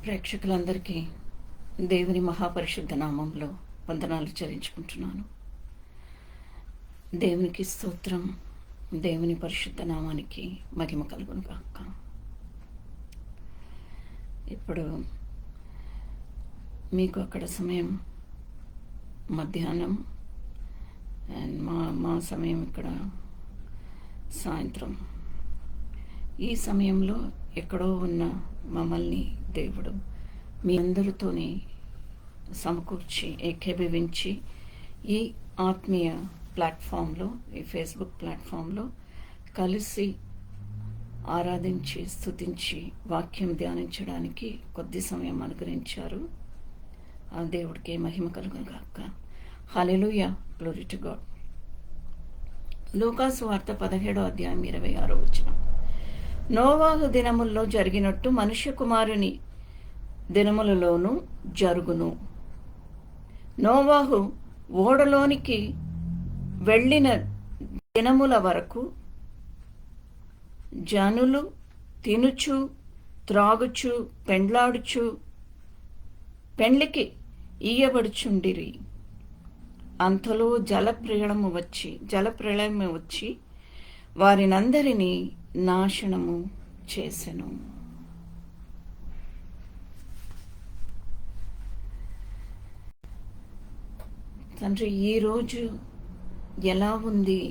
ప్రేక్షకులందరికీ దేవుని మహాపరిశుద్ధ నామంలో వందనాలు చెల్లించుకుంటున్నాను. దేవునికి స్తోత్రం. దేవుని పరిశుద్ధ నామానికి మహిమ కలుగును గాక. ఇప్పుడు మీకు అక్కడ సమయం మధ్యాహ్నం అండ్ మా సమయం ఇక్కడ సాయంత్రం. ఈ సమయంలో ఎక్కడో ఉన్న మమ్మల్ని దేవుడు మీ అందరితోని సమకూర్చి ఏకీభవించి ఈ ఆత్మీయ ప్లాట్ఫామ్లో, ఈ ఫేస్బుక్ ప్లాట్ఫామ్లో కలిసి ఆరాధించి స్తుతించి వాక్యం ధ్యానించడానికి కొద్ది సమయం అనుగ్రహించారు. ఆ దేవుడికి మహిమ కలుగును గాక. హల్లెలూయా, గ్లోరీ టు గాడ్. లూకాసు వార్త 17వ అధ్యాయం 26వ వచనం. నోవాహు దినముల్లో జరిగినట్టు మనుష్య కుమారుని దినములలోనూ జరుగును. నోవాహు ఓడలోనికి వెళ్ళిన దినముల వరకు జనులు తినుచు త్రాగుచు పెండ్లాడుచు పెండ్లికి ఈయబడుచుండిరి. అంతలో జలప్రళయము వచ్చి వారినందరినీ నాశనము చేసెను. తండ్రి, ఈరోజు ఎలా ఉంది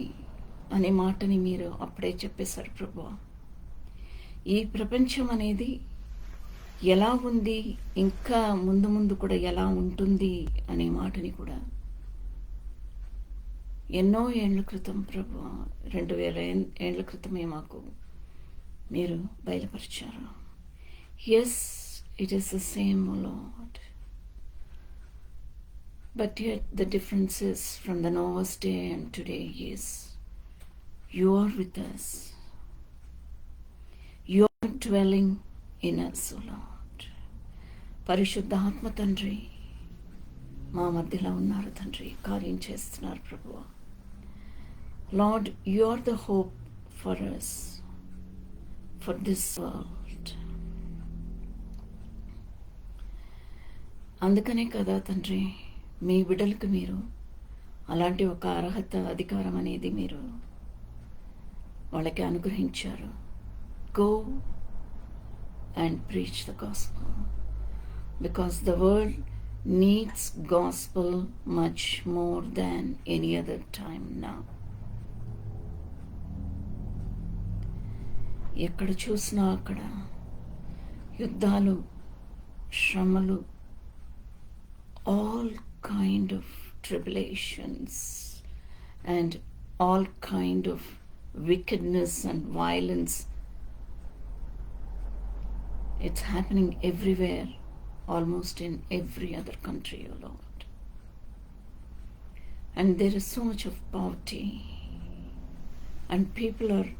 అనే మాటని మీరు అప్పుడే చెప్పేశారు ప్రభువా. ఈ ప్రపంచం అనేది ఎలా ఉంది, ఇంకా ముందు ముందు కూడా ఎలా ఉంటుంది అనే మాటని కూడా ఎన్నో ఏళ్ల క్రితం ప్రభువా, 2000 ఏళ్ల క్రితమే మాకు మీరు బయలుపరిచారు. Yes, it is the same Lord. But yet the difference is from the Noah's day and today is you are with us. You are dwelling in us, O Lord. పరిశుద్ధాత్మ తండ్రి మా మధ్యలో ఉన్నారు తండ్రి, కార్యం చేస్తున్నారు ప్రభువా. Lord, you are the hope for us, for this world. అందుకనే కదా తండ్రి మీ బిడ్డలకు మీరు అలాంటి ఒక అర్హత, అధికారం అనేది మీరు వాళ్ళకి అనుగ్రహించారు. Go and preach the gospel, because the world needs gospel much more than any other time now. ఎక్కడ చూసినా అక్కడ యుద్ధాలు, శ్రమలు, all kind of tribulations and all kind of wickedness and violence. It's happening everywhere, almost in every other country, O Lord. And there is so much of poverty, and people are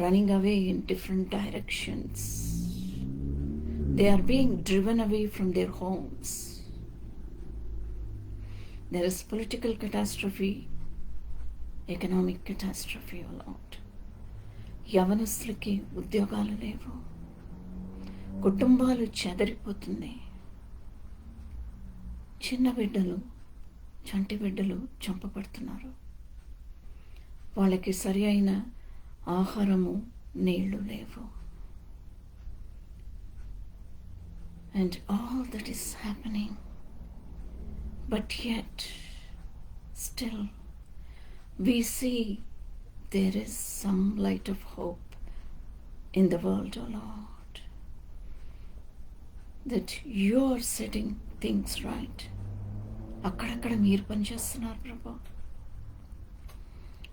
running away in different directions. They are being driven away from their homes. There is political catastrophe, economic catastrophe, O Lord. యవనస్తులకి ఉద్యోగాలు లేవు, కుటుంబాలు చెదరిపోతున్నాయి, చిన్న బిడ్డలు, చంటి బిడ్డలు చంపబడుతున్నారు, వాళ్ళకి సరి అయిన ఆహారము, నీళ్లు లేవు. And all that is happening, but yet still we see there is some light of hope in the world, O Lord, that you are setting things right. అక్కడక్కడ మీరు పనిచేస్తున్నారు ప్రభా.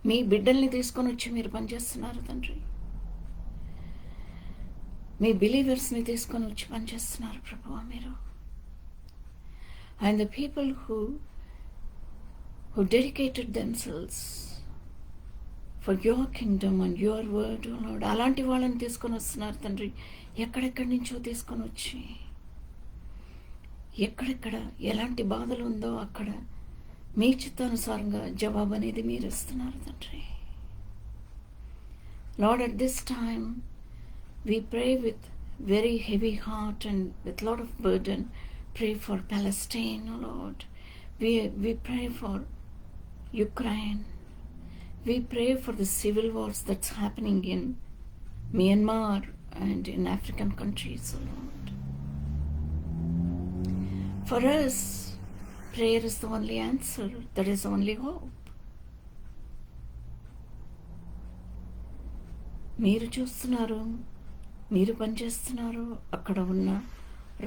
మీ బిడ్డల్ని తీసుకొని వచ్చి మీరు పనిచేస్తున్నారు తండ్రి. మీ బిలీవర్స్ని తీసుకొని వచ్చి పనిచేస్తున్నారు ప్రభువా మీరు. And the people who dedicated themselves for your kingdom and your word, O Lord, అలాంటి వాళ్ళని తీసుకొని వస్తున్నారు తండ్రి. ఎక్కడెక్కడి నుంచో తీసుకొని వచ్చి ఎక్కడెక్కడ ఎలాంటి బాధలు ఉందో అక్కడ మీ చిత్తానుసారంగా జవాబు అనేది మీరు ఇస్తున్నారు తండ్రి. Lord, at this time we pray with very heavy heart and with lot of burden, pray for Palestine, oh Lord. We pray for Ukraine. We pray for the civil wars that's happening in Myanmar and in African countries, oh Lord. For us, prayer is the only answer. That is the only hope. మీరు చూస్తున్నారు, మీరు పనిచేస్తున్నారు. అక్కడ ఉన్న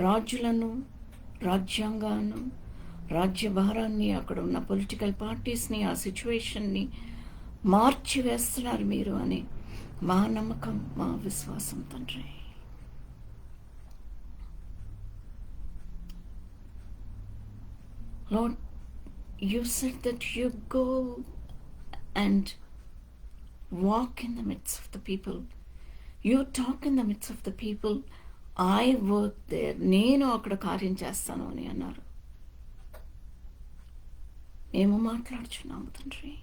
రాజులను, రాజ్యాంగాన్ని, రాజ్యభారాన్ని, అక్కడ ఉన్న పొలిటికల్ పార్టీస్ని, ఆ సిచ్యువేషన్ని మార్చివేస్తున్నారు మీరు అని మా నమ్మకం, మా విశ్వాసం తండ్రి. Lord, you said that you go and walk in the midst of the people. You talk in the midst of the people. I work there. నేను అక్కడ కార్యం చేస్తాను అని అన్నారు. మేము మాట్లాడుచున్నాము తండ్రి.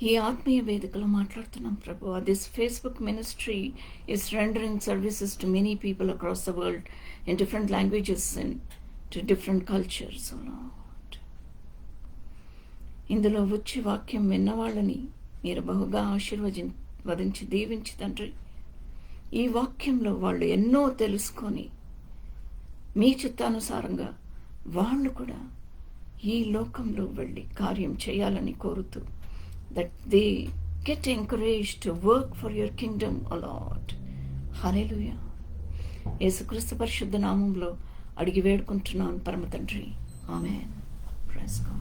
ఈ ఆత్మీయ వేదికలో మాట్లాడుతున్నాం ప్రభు. This Facebook ministry is rendering services to many people across the world in different languages and to different cultures, oh Lord. ఇందులో వచ్చి వాక్యం విన్నవాళ్ళని మీరు బహుగా ఆశీర్వదించి దీవించి తండ్రి, ఈ వాక్యంలో వాళ్ళు ఎన్నో తెలుసుకొని మీ చిత్తానుసారంగా వాళ్ళు కూడా ఈ లోకంలో వెళ్ళి కార్యం చేయాలని కోరుతూ, that they get encourage to work for your kingdom, O Lord. Hallelujah. Yesukristu పరిశుద్ధ నామంలో అడిగి వేడుకుంటున్నాను పరమ తండ్రి. Amen. Praise God.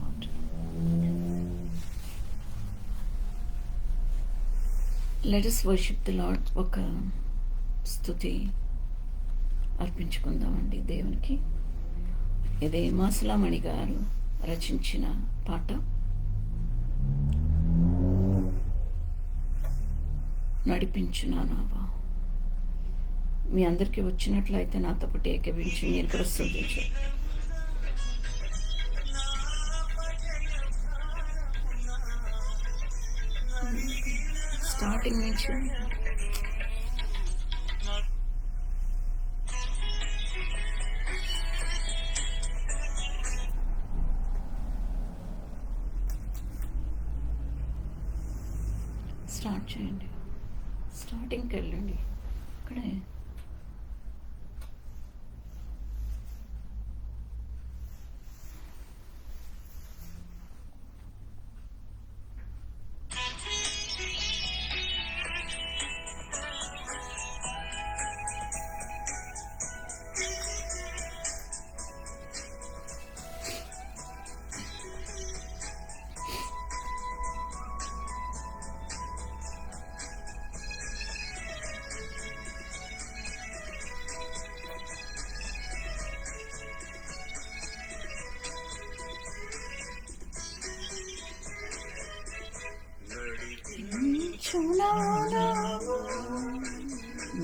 Let us worship the Lord. ఒక స్తుతి అర్పించుకుందామండి దేవునికి. ఇది మాసలామణి గారు రచించిన పాట. నడిపించునావా. మీ అందరికీ వచ్చినట్లయితే నాతో పాటు ఏకీభవించి మీరు కూడా స్తుతించారు. స్టార్టింగ్ నుంచి స్టార్ట్ చేయండి. స్టార్టింగ్కి వెళ్ళండి. అక్కడే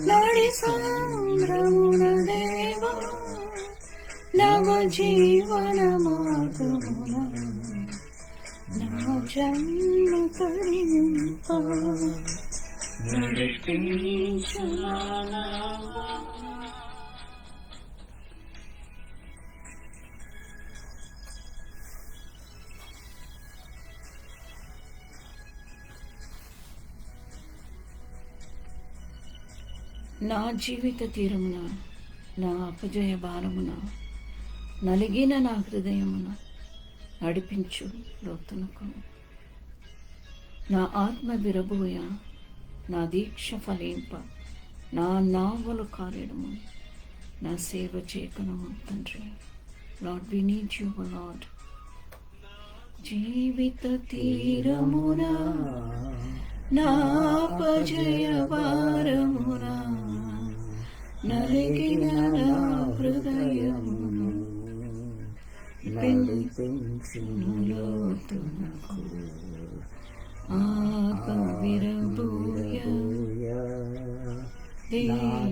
నడి సంద్రమున దేవా నవ జీవన మార్గమున నా జన్మ తరింప నడిపించునావా. నా జీవిత తీరమున, నా అపజయ భారమున, నలిగిన నా హృదయమున నడిపించు లోతునకు. నా ఆత్మ విరబోయ, నా దీక్ష ఫలింప, నా నావలు కారేడము, నా సేవ చేకనము తండ్రి. Lord, we need you O Lord. జీవిత తీరమున, నా అపజయ భారమున, నలిగిన నా హృదయమును నడిపించును లోతునకు. ఆత్మ విరబోయ,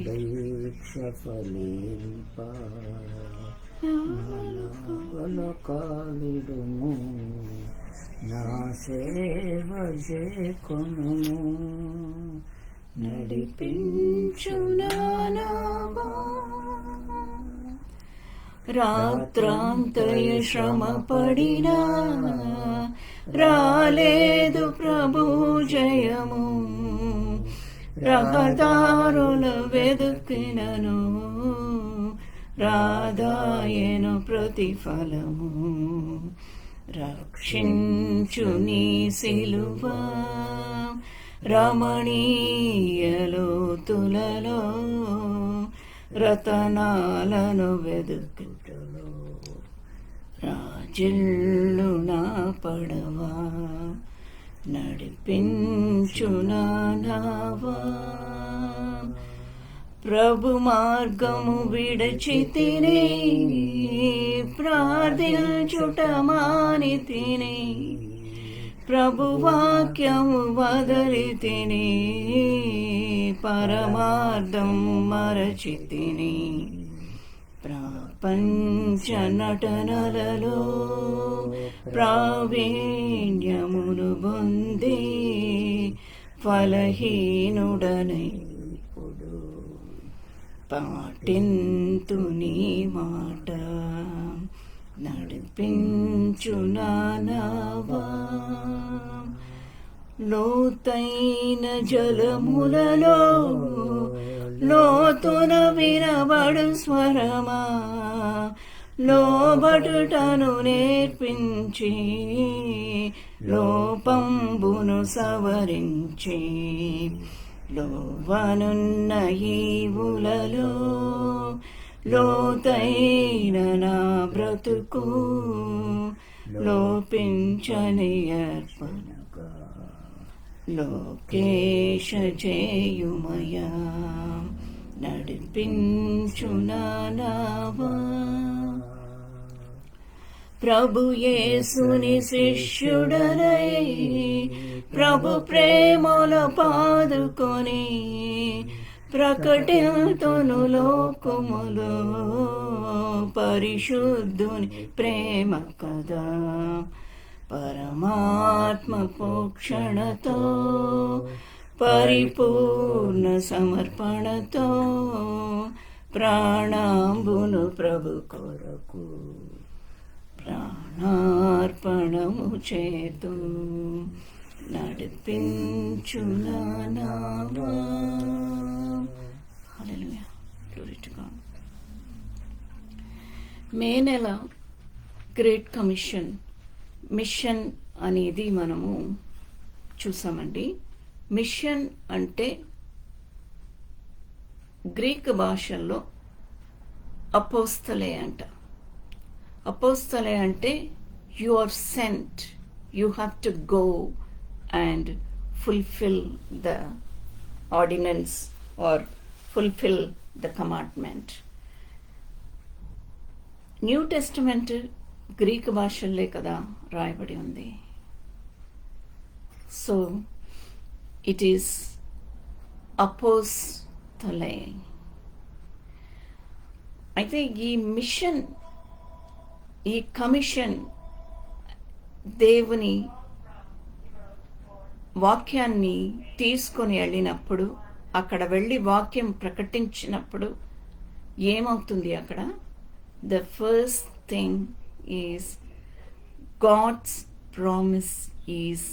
దీక్ష ఫలింప, నావలు కాలిడుము, నా సేవ చేకొనుము, నడిపించునావా. రాత్రాంతయ శ్రమ పడినా రాలేదు ప్రభు జయము. రహదారుల వెదుకినను రాదాయను ప్రతిఫలము. రక్షించు నీ సిలువ రమణీయలోతులలో రతనాలను వెదుకుటలో. రాజిల్లు నా పడవా నడిపించునా నావా. ప్రభు మార్గము విడచితిని ప్రార్థించుట మానితిని. ప్రభు వాక్యము వదలితిని పరమార్థం మరచితిని. ప్రపంచ నటనలలో ప్రావీణ్యమును పొంది ఫలహీనుడనై పాటింతు నీ మాట నడిపించునా నావా. లోతైన జలములలో లోతున వినబడు స్వరమా. లోబడుటను నేర్పించి లోపంబును సవరించి. లోవనున్న ఈవులలో లోతైన నా బ్రతుకు లోపించని అర్పణగా. లోకేశ చేయుమయా నడిపించునా నావా. ప్రభు యేసుని శిష్యుడనై ప్రభు ప్రేమలో పాదుకొని ప్రకటితును లోకములో పరిశుద్ధుని ప్రేమ కదా. పరమాత్మ పోక్షణతో పరిపూర్ణ సమర్పణతో ప్రాణాంబును ప్రభు కొరకు ప్రాణార్పణము చేతు నడిపించునా నావా. హల్లెలూయా, గ్లోరీ టు గాడ్. మే నెల గ్రేట్ కమిషన్ మిషన్ అనేది మనము చూసామండి. మిషన్ అంటే గ్రీక్ భాషల్లో అపోస్తలే అంట. అపోస్తలే అంటే you are sent, you have to go and fulfill the ordinance or fulfill the commandment. New Testament Greek భాషల్లే కదా రాయబడి ఉంది. సో ఇట్ ఈస్ అపోస్తలే. అయితే ఈ మిషన్, ఈ కమిషన్ దేవుని వాక్యాన్ని తీసుకొని వెళ్ళినప్పుడు, అక్కడ వెళ్ళి వాక్యం ప్రకటించినప్పుడు ఏమవుతుంది అక్కడ? The first thing is God's promise is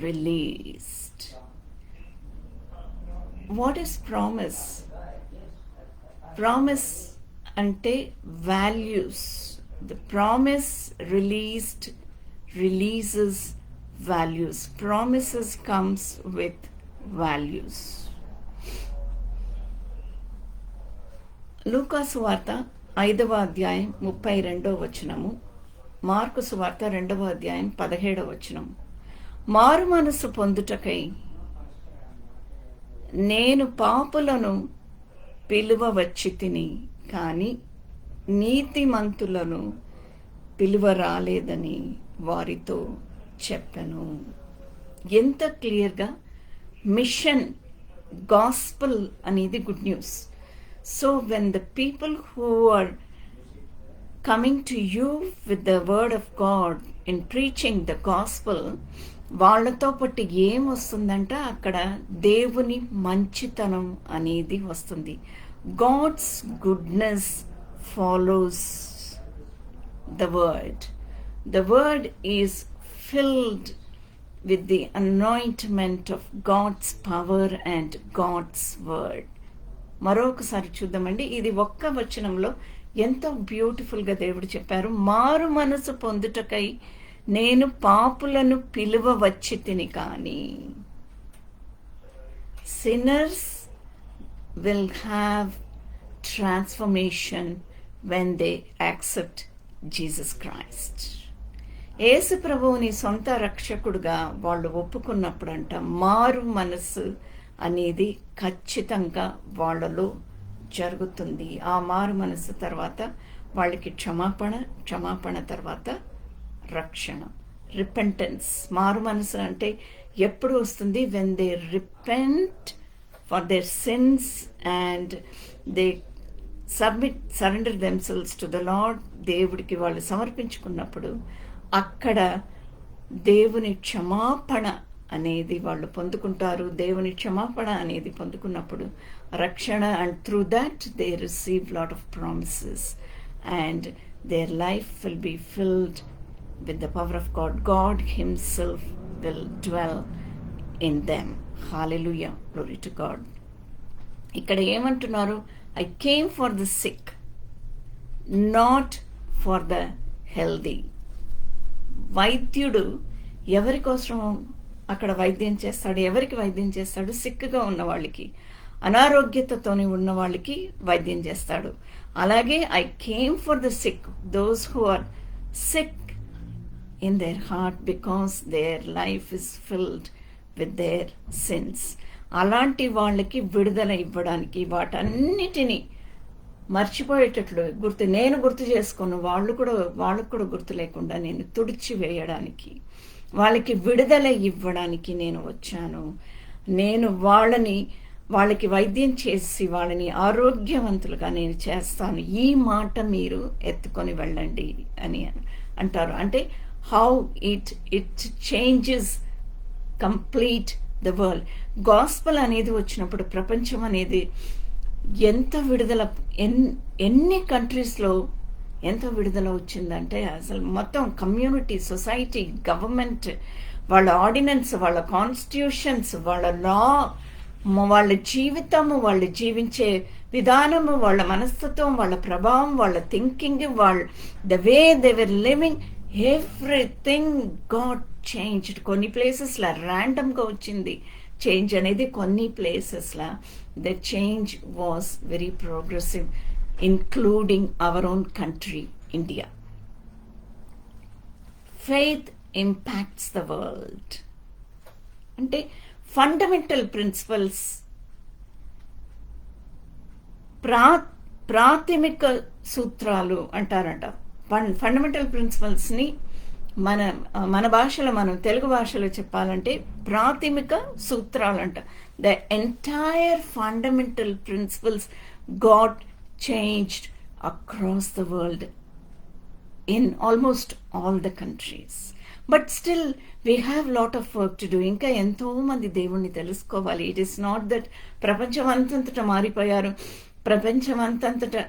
released. What is promise? Promise అంటే values. The promise releases values. Promises comes with values. Luka సువార్త 5వ అధ్యాయం 32వ వచనము, మార్కు సువార్త 2వ అధ్యాయం 17వ వచనం. మారు మనసు పొందుటకై నేను పాపులను పిలువ వచ్చి తిని, కానీ నీతిమంతులను పిలువ రాలేదని వారితో చెప్పను. ఎంత క్లియర్గా మిషన్, గాస్పల్ అనేది good news. So when the people who are coming to you with the word of God in preaching the gospel, వాళ్ళతో పాటు ఏమొస్తుందంట, అక్కడ దేవుని మంచితనం అనేది వస్తుంది. God's goodness follows the word. The word is filled with the anointment of God's power and God's word. మరొకసారి చూద్దామండి. ఇది ఒక్క వచనంలో ఎంతో బ్యూటిఫుల్గా దేవుడు చెప్పారు. మారు మనసు పొందుటకై నేను పాపులను పిలువ వచ్చి తిని కానీ sinners will have transformation when they accept Jesus Christ. యేసు ప్రభువుని సొంత రక్షకుడుగా వాళ్ళు ఒప్పుకున్నప్పుడంట మారు మనసు అనేది ఖచ్చితంగా వాళ్ళలో జరుగుతుంది. ఆ మారు మనసు తర్వాత వాళ్ళకి క్షమాపణ తర్వాత రక్షణ, రిపెంటెన్స్. మారు మనసు అంటే ఎప్పుడు వస్తుంది? When they repent for their since and they surrender themselves to the lord. దేవుడికి వాళ్ళు సమర్పించుకున్నప్పుడు అక్కడ దేవుని క్షమాపణ అనేది వాళ్ళు పొందుకుంటారు. దేవుని క్షమాపణ అనేది పొందుకున్నప్పుడు రక్షణ, and through that they receive lot of promises and their life will be filled with the power of God. God himself will dwell in them. Hallelujah, glory to God. ఇక్కడ ఏమంటున్నారు? I came for the sick, not for the healthy. వైద్యుడు ఎవరి కోసం అక్కడ వైద్యం చేస్తాడు? ఎవరికి వైద్యం చేస్తాడు? సిక్గా ఉన్న వాళ్ళకి, అనారోగ్యతతోని ఉన్న వాళ్ళకి వైద్యం చేస్తాడు. అలాగే I came for the sick, those who are sick in their heart because their life is filled with their sins. అలాంటి వాళ్ళకి విడుదల ఇవ్వడానికి, వాటన్నిటినీ మర్చిపోయేటట్లు నేను గుర్తు చేసుకోను, వాళ్ళకు కూడా గుర్తు లేకుండా నేను తుడిచి వేయడానికి, వాళ్ళకి విడుదల ఇవ్వడానికి నేను వచ్చాను. నేను వాళ్ళకి వైద్యం చేసి వాళ్ళని ఆరోగ్యవంతులుగా నేను చేస్తాను. ఈ మాట మీరు ఎత్తుకొని వెళ్ళండి అని అంటారు. అంటే how it changes complete the world. Gospel అనేది వచ్చినప్పుడు ప్రపంచం అనేది ఎంత విడుదల, ఎన్ని కంట్రీస్లో ఎంత విడుదల వచ్చిందంటే అసలు మొత్తం కమ్యూనిటీ, సొసైటీ, గవర్నమెంట్, వాళ్ళ ఆర్డినెన్స్, వాళ్ళ కాన్స్టిట్యూషన్స్, వాళ్ళ లా, వాళ్ళ జీవితము, వాళ్ళు జీవించే విధానము, వాళ్ళ మనస్తత్వం, వాళ్ళ ప్రభావం, వాళ్ళ thinking, the way they were living, everything got changed. కొన్ని ప్లేసెస్లో ర్యాండమ్గా వచ్చింది చేంజ్ అనేది, కొన్ని ప్లేసెస్లో the change was very progressive, including our own country, India. Faith impacts the world. అంటే ఫండమెంటల్ ప్రిన్సిపల్స్, ప్రాథమిక సూత్రాలు అంటారంట. ఫండమెంటల్ ప్రిన్సిపల్స్ని మన భాషలో, మనం తెలుగు భాషలో చెప్పాలంటే ప్రాథమిక సూత్రాలు అంట. The entire fundamental principles got changed across the world in almost all the countries. But still we have lot of work to do. ఇంకా ఎంతో మంది దేవుణ్ణి తెలుసుకోవాలి. ఇట్ ఈస్ నాట్ దట్ ప్రపంచం అంతంతటా మారిపోయారు, ప్రపంచం అంతంతటా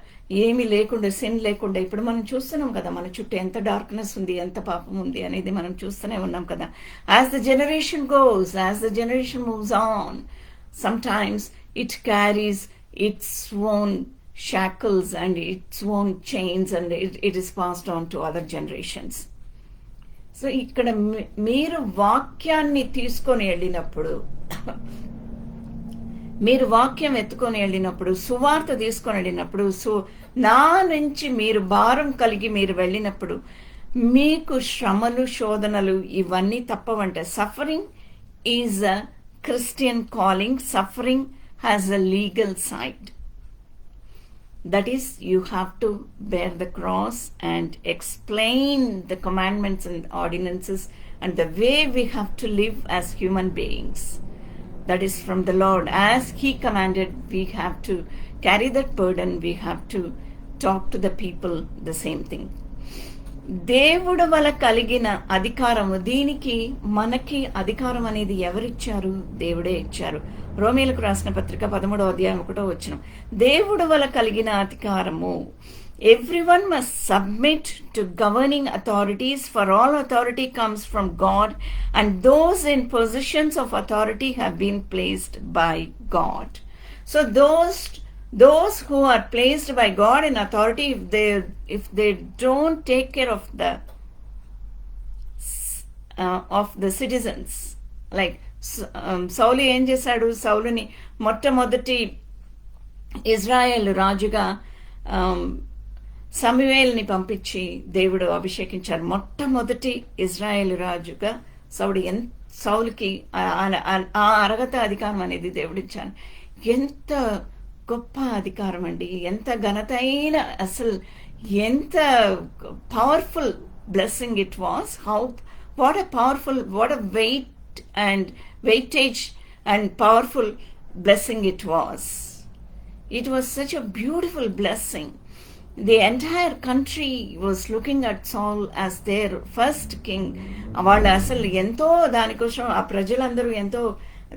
ఏమీ లేకుండా, సిన్ లేకుండా. ఇప్పుడు మనం చూస్తున్నాం కదా, మన చుట్టూ ఎంత డార్క్నెస్ ఉంది, ఎంత పాపం ఉంది అనేది మనం చూస్తూనే ఉన్నాం కదా. As the generation goes, as the generation moves on, sometimes it carries its own shackles and its own chains, and it is passed on to other generations. So ఇక్కడ మీరు వాక్యాన్ని తీసుకొని వెళ్ళినప్పుడు, మీరు వాక్యం ఎత్తుకొని వెళ్ళినప్పుడు, సువార్త తీసుకొని వెళ్ళినప్పుడు, నా నుంచి మీరు భారం కలిగి మీరు వెళ్ళినప్పుడు మీకు శ్రమలు, శోధనలు ఇవన్నీ తప్పవంట. Suffering is a Christian calling. Suffering has a legal side. That is, you have to bear the cross and explain the commandments and ordinances and the way we have to live as human beings. That is from the Lord. As He commanded, we have to carry that burden. We have to talk to the people the same thing. దేవుడు వల్ల కలిగిన అధికారము, దీనికి మనకి అధికారం అనేది ఎవరిచ్చారు? దేవుడే ఇచ్చారు. రోమీలకు రాసిన పత్రిక 13వ అధ్యాయం 1వ వచనం. దేవుడు వల్ల కలిగిన అధికారము. Everyone must submit to governing authorities, for all authority comes from God, and those in positions of authority have been placed by God. So those who are placed by God in authority, if they don't take care of the citizens, like సౌలు ఏం చేశాడు? సౌలుని మొట్టమొదటి Israel రాజుగా సమూయేలుని పంపించి దేవుడు అభిషేకించారు. మొట్టమొదటి Israel రాజుగా సౌలుకి ఆ అర్హత అధికారం అనేది దేవుడిచ్చాను. ఎంత గొప్ప అధికారం అండి! ఎంత ఘనతైన, అసలు ఎంత powerful blessing it was. What a powerful, what a weightage and powerful blessing it was. It was such a beautiful blessing. The entire country was looking at Saul as their first king. వాళ్ళు అసలు ఎంతో దానికోసం, ఆ ప్రజలందరూ ఎంతో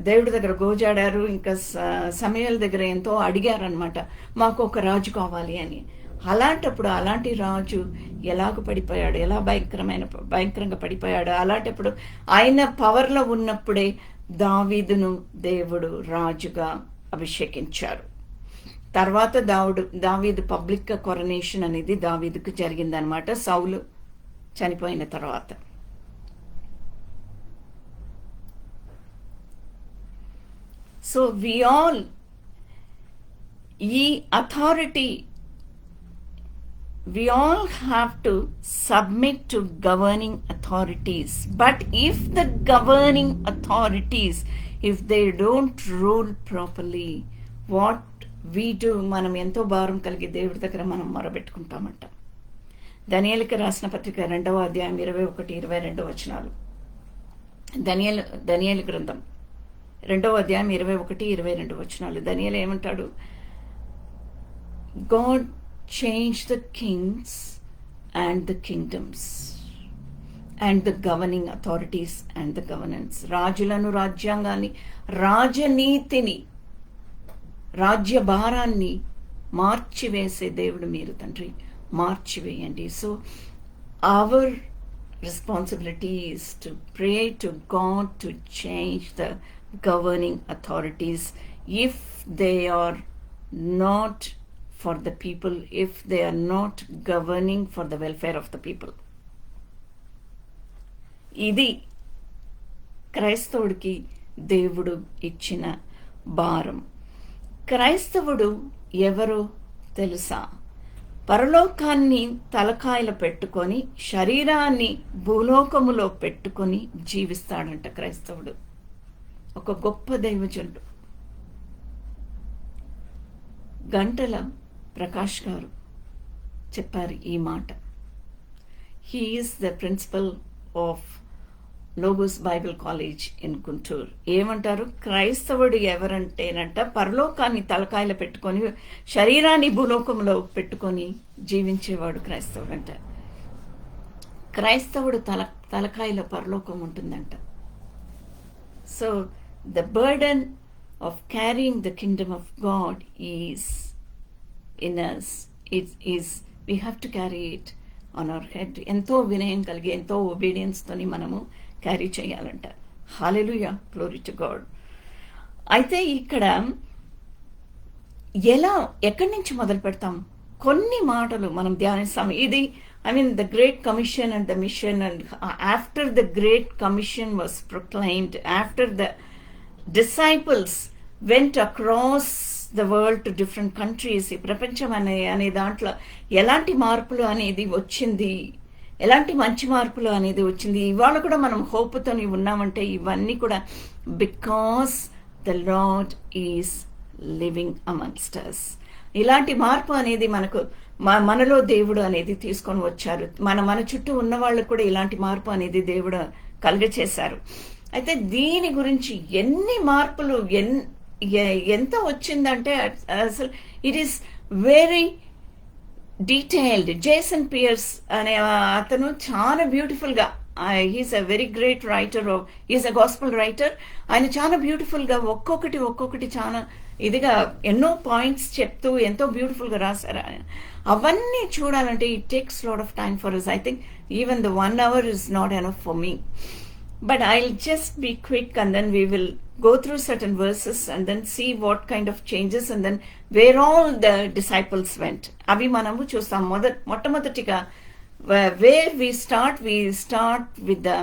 దేవుడి దగ్గర గోజాడారు. ఇంకా సమూయేలు దగ్గర ఎంతో అడిగారనమాట, మాకు ఒక రాజు కావాలి అని. అలాంటప్పుడు అలాంటి రాజు ఎలాగ పడిపోయాడు, ఎలా భయంకరంగా పడిపోయాడు. అలాంటప్పుడు ఆయన పవర్లో ఉన్నప్పుడే దావీదును దేవుడు రాజుగా అభిషేకించారు. తర్వాత దావీదు పబ్లిక్ కొరనేషన్ అనేది దావీదుకు జరిగిందనమాట, సౌలు చనిపోయిన తర్వాత. సో ఈ authority, we all have to submit to governing authorities. But if the governing authorities, if they don't rule properly, what we do, మనం ఎంతో భారం కలిగి దేవుడి దగ్గర మనం మొరబెట్టుకుంటామంట. దనియేలుకి రాసిన పత్రిక 2వ అధ్యాయం 21-22 వచనాలు. దనియేలు గ్రంథం 2వ అధ్యాయం 21-22 వచనాలు. దనియేలు ఏమంటాడు? God change the kings and the kingdoms and the governing authorities and the governance. రాజులను, రాజ్యాంగాన్ని, రాజనీతిని, రాజ్య భారాన్ని మార్చివేసే దేవుడు మీరు తండ్రి, మార్చివేయండి. So our responsibility is to pray to God to change the governing authorities if they are not for the people, if they are not governing for the welfare of the people. ఇది క్రైస్తవుడికి దేవుడు ఇచ్చిన భారం. క్రైస్తవుడు ఎవరో తెలుసా? పరలోకాన్ని తలకాయలు పెట్టుకొని, శరీరాన్ని భూలోకములో పెట్టుకొని జీవిస్తాడంట క్రైస్తవుడు. ఒక గొప్ప దైవజనుడు గంటల ప్రకాష్ గారు చెప్పారు ఈ మాట. He is the principal of Logos Bible College in Guntur. ఏమంటారు? క్రైస్తవుడు ఎవరంటేనంట, పరలోకాన్ని తలకాయలు పెట్టుకొని, శరీరాన్ని భూలోకంలో పెట్టుకొని జీవించేవాడు క్రైస్తవుడు అంట. క్రైస్తవుడు తలకాయలో పరలోకం ఉంటుందంట. So the burden of carrying the kingdom of God is in us. We have to carry it on our head. ఎంతో వినయం కలిగి, ఎంతో ఒబీడియన్స్ తోని మనము క్యారీ చేయాలంట. హల్లెలూయా, గ్లోరీ టు గాడ్. అయితే ఇక్కడ ఎక్కడి నుంచి మొదలు పెడతాం? కొన్ని మాటలు మనం ధ్యానిస్తాం. ఇది the Great Commission and the mission, and after the Great Commission was proclaimed, after the disciples went across the world to different countries, ఈ ప్రపంచం అనే దాంట్లో ఎలాంటి మార్పులు అనేది వచ్చింది, ఎలాంటి మంచి మార్పులు అనేది వచ్చింది. ఇవాళ కూడా మనం హోప్తో ఉన్నామంటే ఇవన్నీ కూడా because the lord is living amongst us. ఇలాంటి మార్పు అనేది మనలో దేవుడు అనేది తీసుకొని వచ్చారు. మన చుట్టూ ఉన్న వాళ్ళకు కూడా ఇలాంటి మార్పు అనేది దేవుడు కలుగచేశారు. అయితే దీని గురించి ఎన్ని మార్పులు ఎంత వచ్చిందంటే అసలు it is very detailed. Jason Pierce అనే అతను చాలా బ్యూటిఫుల్గా, he's a very great writer, he's a gospel writer. ఆయన చాలా బ్యూటిఫుల్గా ఒక్కొక్కటి చాలా ఇదిగా ఎన్నో పాయింట్స్ చెప్తూ ఎంతో బ్యూటిఫుల్గా రాశారు ఆయన. అవన్నీ చూడాలంటే it takes lot of time for us. I think even the 1 hour is not enough for me. But I'll just be quick, and then we will go through certain verses and then see what kind of changes and then where all the disciples went. అవి మనము చూస్తాం. మొట్టమొదటిగా where we start with the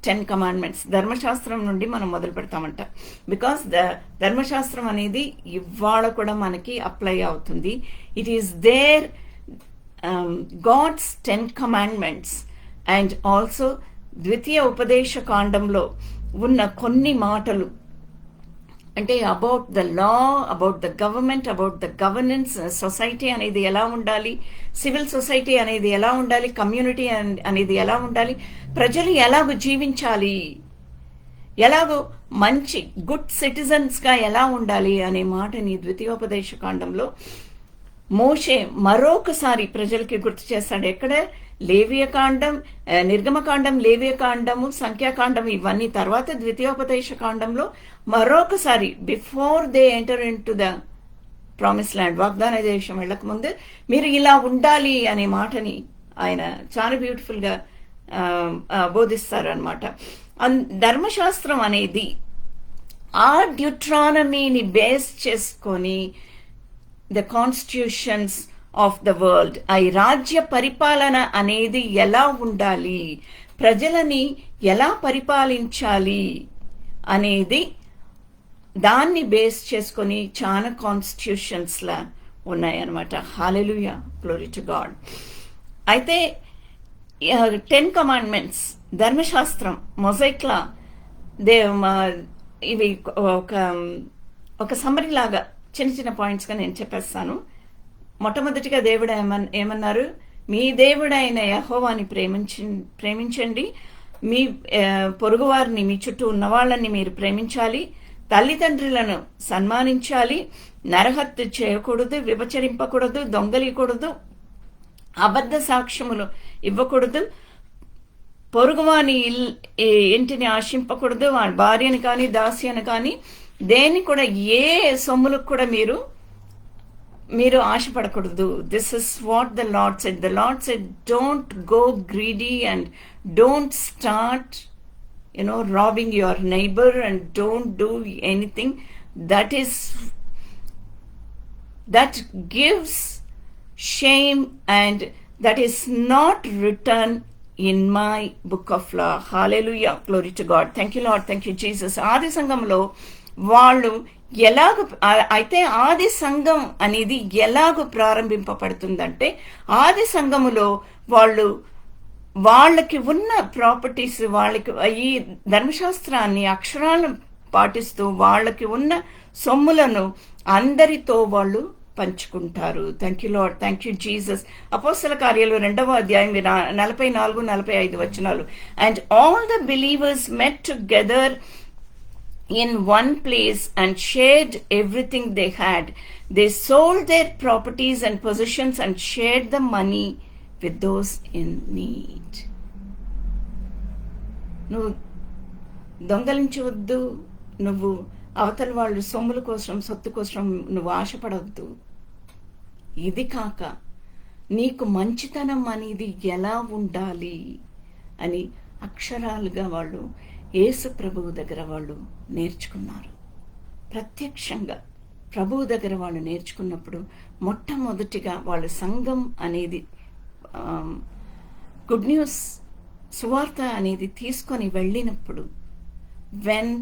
10 commandments. ధర్మశాస్త్రం నుండి మనం మొదలు పెడతామంట. Because ధర్మశాస్త్రం అనేది ఇవాళ కూడా మనకి అప్లై అవుతుంది. It is their God's 10 commandments. And also ద్వితీయ ఉపదేశ కాండంలో ఉన్న కొన్ని మాటలు అంటే about the law, about the government, about the governance, society అనేది ఎలా ఉండాలి, సివిల్ సొసైటీ అనేది ఎలా ఉండాలి, కమ్యూనిటీ అనేది ఎలా ఉండాలి, ప్రజలు ఎలాగో జీవించాలి, ఎలాగో మంచి గుడ్ సిటిజన్స్గా ఎలా ఉండాలి అనే మాటని ద్వితీయోపదేశ కాండంలో మోషే మరొకసారి ప్రజలకి గుర్తు చేస్తాడు. ఎక్కడ? లేవియకాండం, నిర్గమకాండం, లేవియకాండము, సంఖ్యాకాండం ఇవన్నీ తర్వాత ద్వితీయోపదేశ కాండంలో మరొకసారి before they enter in to the promise land, వాగ్దాన దేశం వెళ్ళక ముందు మీరు ఇలా ఉండాలి అనే మాటని ఆయన చాలా బ్యూటిఫుల్గా బోధిస్తారు అనమాట. ధర్మశాస్త్రం అనేది ఆ డ్యూట్రానమీని బేస్ చేసుకొని the constitutions of the world, ఈ రాజ్య పరిపాలన అనేది ఎలా ఉండాలి, ప్రజలని ఎలా పరిపాలించాలి అనేది దాన్ని బేస్ చేసుకొని చాలా కాన్స్టిట్యూషన్స్లా ఉన్నాయన్నమాట. హల్లెలూయా, గ్లోరీ టు గాడ్. అయితే 10 commandments ధర్మశాస్త్రం మొజైక్లా ఇవి ఒక సమ్మరీ లాగా చిన్న చిన్న పాయింట్స్గా నేను చెప్పేస్తాను. మొట్టమొదటిగా దేవుడు ఏమన్నారు? మీ దేవుడైన యెహోవాని ప్రేమించండి, మీ పొరుగువారిని, మీ చుట్టూ ఉన్న వాళ్ళని మీరు ప్రేమించాలి, తల్లిదండ్రులను సన్మానించాలి, నరహత్య చేయకూడదు, విభచరింపకూడదు, దొంగలియకూడదు, అబద్ధ సాక్ష్యములు ఇవ్వకూడదు, పొరుగువాని ఇంటిని ఆశింపకూడదు, వాడి భార్యని కానీ దాస్యను కానీ దేన్ని కూడా ఏ సొమ్ములకు కూడా మీరు ఆశపడకూడదు. This is what the Lord said. The Lord said don't go greedy and don't start robbing your neighbor and don't do anything that gives shame and that is not written in my book of law. Hallelujah, glory to God. Thank you Lord, thank you Jesus. ఆది సంఘంలో వాళ్ళు అయితే ఆది సంఘం అనేది ఎలాగో ప్రారంభింపబడుతుందంటే ఆది సంఘములో వాళ్ళకి ఉన్న ప్రాపర్టీస్, వాళ్ళకి ఈ ధర్మశాస్త్రాన్ని అక్షరాలను పాటిస్తూ వాళ్ళకి ఉన్న సొమ్ములను అందరితో వాళ్ళు పంచుకుంటారు. Thank you Lord, thank you Jesus. అపోస్తల కార్యాలు 2వ అధ్యాయం 44-45 వచనాలు. And all the believers met together in one place and shared everything they had. They sold their properties and possessions and shared the money with those in need. నువ్వు దొంగలించవద్దు, నువ్వు అవతల వాళ్ళు సొమ్ముల కోసం, సొత్తు కోసం నువ్వు ఆశపడవద్దు. ఇది కాక నీకు మంచితనం అనేది ఎలా ఉండాలి అని అక్షరాలుగా వాళ్ళు యేసు ప్రభువు దగ్గర వాళ్ళు నేర్చుకున్నారు. ప్రత్యక్షంగా ప్రభువు దగ్గర వాళ్ళు నేర్చుకున్నప్పుడు మొట్టమొదటిగా వాళ్ళ సంఘం అనేది గుడ్ న్యూస్ సువార్త అనేది తీసుకొని వెళ్ళినప్పుడు when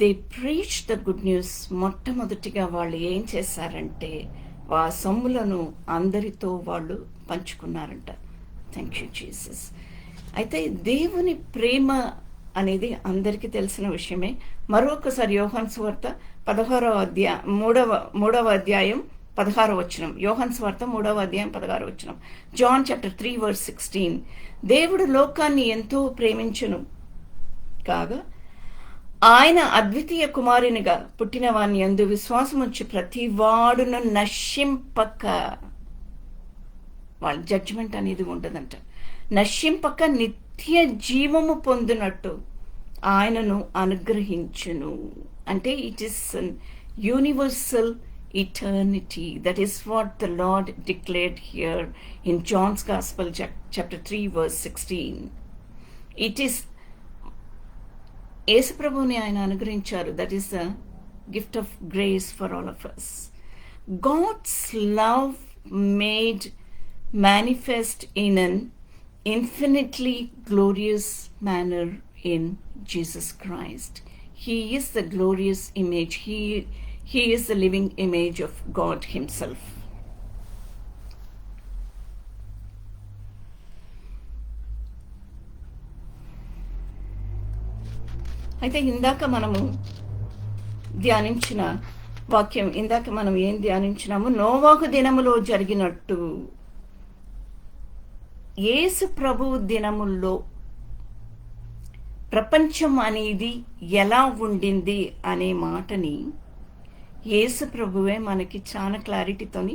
they preach the good news, మొట్టమొదటిగా వాళ్ళు ఏం చేశారంటే ఆ సొమ్ములను అందరితో వాళ్ళు పంచుకున్నారంట. Thank you Jesus. అయితే దేవుని ప్రేమ అనేది అందరికీ తెలిసిన విషయమే. మరొకసారి యోహాను సువార్త 3వ అధ్యాయం 16వ వచనం. యోహాను సువార్త 3వ అధ్యాయం 16వ వచనం. John chapter 3:16. దేవుడు లోకాన్ని ఎంతో ప్రేమించును కాగా ఆయన అద్వితీయ కుమారునిగా పుట్టిన వాని యందు విశ్వాసముంచి ప్రతి వాడును నశింపక వాళ్ళ జడ్జ్మెంట్ అనేది ఉండదంట. నశింపక నిత్య జీవము పొందినట్టు ఆయనను అనుగ్రహించును. అంటే it is an universal eternity. That is what the Lord declared here in John's Gospel, chapter 3, verse 16. It is యేసు ప్రభువుని ఆయన అనుగ్రహించారు. That is the gift of grace for all of us. God's love made manifest in an infinitely glorious manner in Jesus Christ. He is the glorious image. He is the living image of God himself. అయితే ఇందాక మనము ధ్యానించిన వాక్యం, ఇందాక మనం ఏం ధ్యానించినాము? నోవాహు దినములో జరిగినట్టు యేసు ప్రభువు దినముల్లో ప్రపంచం అనేది ఎలా ఉండింది అనే మాటని యేసు ప్రభువే మనకి చాలా క్లారిటీతోని,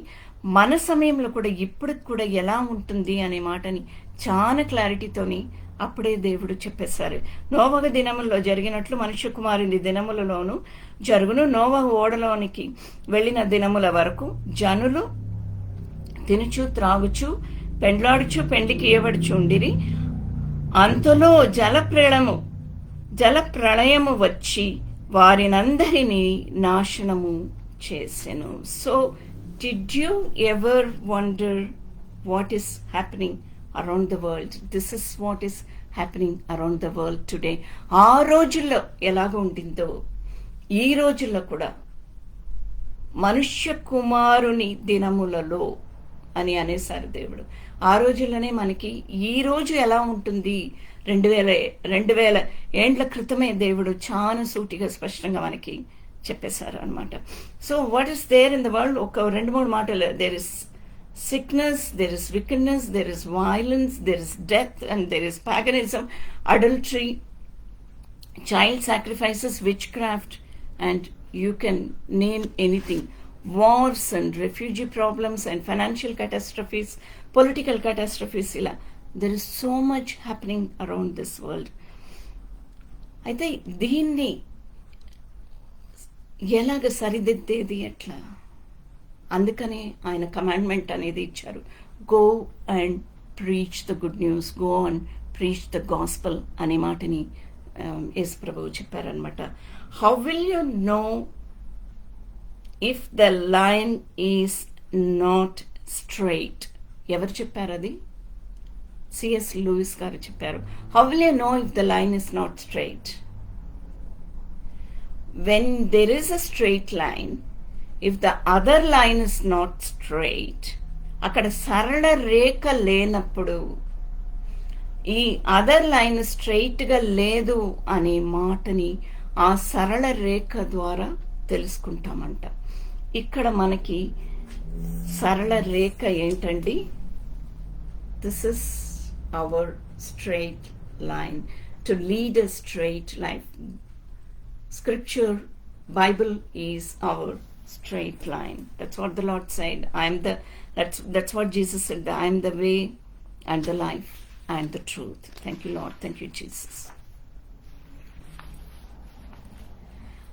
మన సమయంలో కూడా ఇప్పుడు కూడా ఎలా ఉంటుంది అనే మాటని చాలా క్లారిటీతోని అప్పుడే దేవుడు చెప్పేశారు. నోవహు దినముల్లో జరిగినట్లు మనుష్య కుమారుని దినములలోనూ జరుగును. నోవహు ఓడలోనికి వెళ్ళిన దినముల వరకు జనులు తినుచు త్రాగుచు పెండ్లాడుచు పెండికి ఇయ్యబడుచుండిరి. అంతలో జల ప్రళయము వచ్చి వారినందరినీ నాశనము చేసెను. So did you ever wonder what is happening around the world? This is what is happening around the world today. ఆ రోజుల్లో ఎలాగ ఉండిందో ఈ రోజుల్లో కూడా మనుష్య కుమారుని దినములలో అని అనేసారు దేవుడు. ఆ రోజుల్లోనే మనకి ఈ రోజు ఎలా ఉంటుంది 2000 ఏండ్ల క్రితమే దేవుడు చాలా సూటిగా స్పష్టంగా మనకి చెప్పేశారు అనమాట. So what is there in the world? ఒక 2-3 మాటలు. There is sickness, there is wickedness, there is violence, there is death, and there is paganism, adultery, child sacrifices, witchcraft, and you can name anything. Wars and refugee problems and financial catastrophes, political catastrophes. There is so much happening around this world. అయితే దీన్ని ఎలాగ సరిదిద్దేది ఎట్లా? అందుకనే ఆయన commandment అనేది ఇచ్చారు. Go and preach the good news, go and preach the gospel అనే మాటని యేసు ప్రభువు చెప్పారనమాట. How will you know if the line is not straight? ఎవరు చెప్పారు అది? సిఎస్ లూయిస్ గారు చెప్పారు. How will you know if the line is not straight? When there is a straight line, if the other line is not straight, అక్కడ సరళ రేఖ లేనప్పుడు ఈ other line స్ట్రైట్గా లేదు అనే మాటని ఆ సరళ రేఖ ద్వారా తెలుసుకుంటామంట. ఇక్కడ మనకి సరళ రేఖ ఏంటండి? This is our straight line to lead a straight life. Scripture, Bible is our straight line. That's what the Lord said. That's what Jesus said. I am the way and the life and the truth. Thank you, Lord. Thank you, Jesus.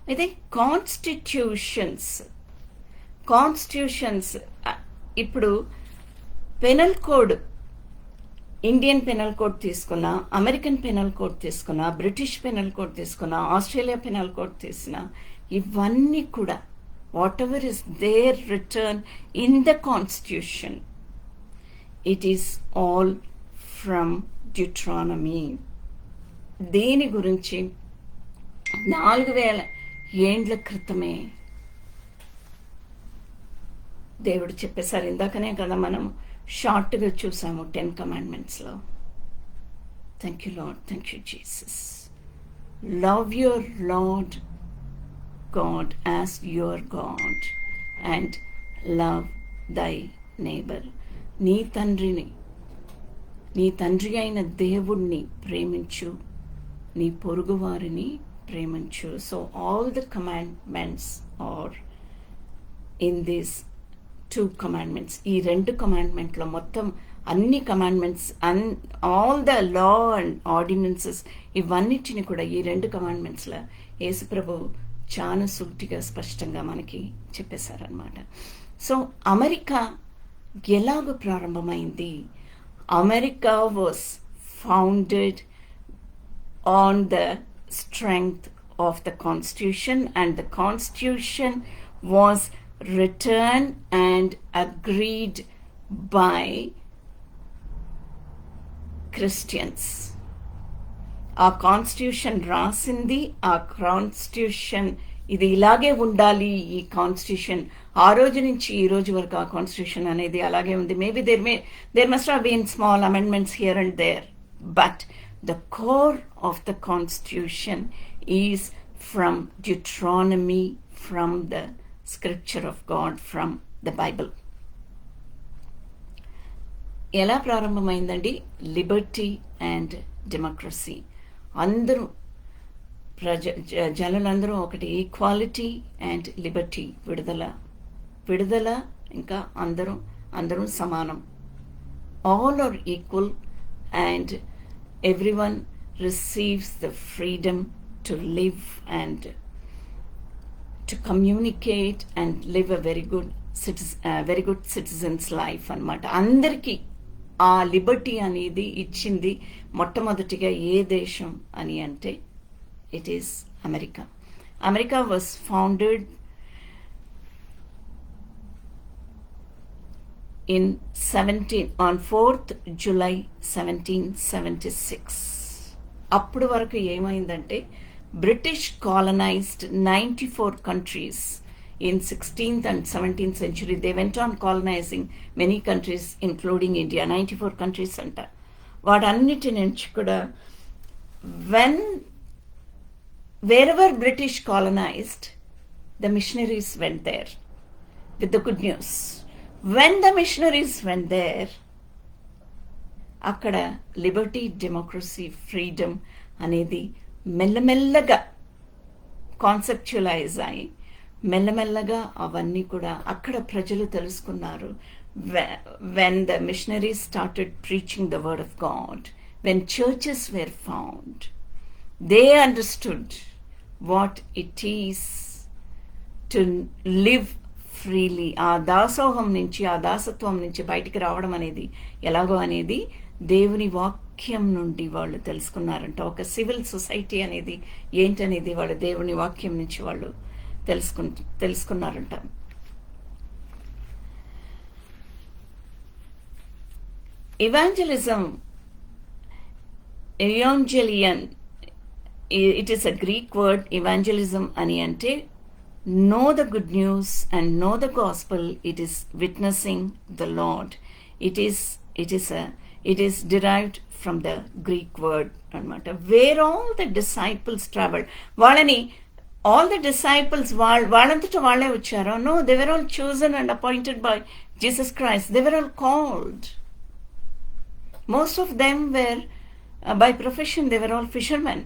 అయితే constitutions ఇప్పుడు penal code, Indian penal code తీసుకున్నా, American penal code తీసుకున్నా, British penal code తీసుకున్నా, Australia penal code తీసుకున్నా, ఇవన్నీ కూడా whatever is there written in the constitution, it is all from Deuteronomy. దీని గురించి 4000 ఏండ్ల క్రితమే దేవుడు చెప్పేశారు. ఇందాకనే కదా మనం షార్ట్గా చూసాము 10 commandmentsలో. Thank you Lord, thank you Jesus. Love your Lord God as your God and love thy neighbor. నీ తండ్రి అయిన దేవుణ్ణి ప్రేమించు, నీ పొరుగువారిని ప్రేమించు. So all the commandments are in this 2 commandments. ఈ 2 commandmentలో మొత్తం అన్ని commandments all the law and ordinances ఇవన్నిటిని కూడా ఈ 2 కమాండ్మెంట్స్లో యేసుప్రభు చాలా సూటిగా స్పష్టంగా మనకి చెప్పేశారనమాట. సో అమెరికా ఎలాగ ప్రారంభమైంది? America was founded on the strength of the constitution, and the constitution was written and agreed by Christians. ఆ కాన్స్టిట్యూషన్ రాసింది, ఆ కాన్స్టిట్యూషన్ ఇది ఇలాగే ఉండాలి, ఈ కాన్స్టిట్యూషన్ ఆ రోజు నుంచి ఈ రోజు వరకు ఆ కాన్స్టిట్యూషన్ అనేది అలాగే ఉంది. Maybe there must have been small amendments here and there, but the core of the constitution is from Deuteronomy, from the scripture of God, from the Bible. ఎలా ప్రారంభమైందండి? Liberty and democracy. అందరూ జనులందరూ ఒకటి, equality and Liberty, విడుదల ఇంకా అందరూ సమానం. All are equal and everyone receives the freedom to live and to communicate and live a very good citizen's life అన్నమాట. అందరికీ ఆ లిబర్టీ అనేది ఇచ్చింది మొట్టమొదటిగా ఏ దేశం అని అంటే it is America. America was founded on 4th July 1776. అప్పుడు వరకు ఏమైందంటే British colonised 94 countries in 16th and 17th century. They went on colonizing many countries including India. 94 countries అంట. వాటన్నిటి నుంచి కూడా wherever British colonized, the missionaries went there with the good news. When the missionaries went there, అక్కడ Liberty, democracy, freedom అనేది మెల్లమెల్లగా conceptualise అయ్యి మెల్లమెల్లగా అవన్నీ కూడా అక్కడ ప్రజలు తెలుసుకున్నారు. when the missionaries started preaching the word of God, when churches were found, they understood what it is to live freely. ఆ దాసోహం నుంచి, ఆ దాసత్వం నుంచి బయటికి రావడం అనేది ఎలాగో అనేది దేవుని వాక్యం నుండి వాళ్ళు తెలుసుకున్నారంట. ఒక సివిల్ సొసైటీ అనేది ఏంటనేది వాళ్ళు దేవుని వాక్యం నుంచి వాళ్ళు తెలుసుకున్నారంట. Evangelism, evangelion, it is a Greek word. Evangelism ani ante know the good news and know the gospel. It is witnessing the Lord. It is derived from the Greek word anamata, where all the disciples traveled. Valani all the disciples వాళ్ళంతటా వాళ్ళే వచ్చారో? No, they were all chosen and appointed by Jesus Christ. They were all called. Most of them were by profession, they were all fishermen.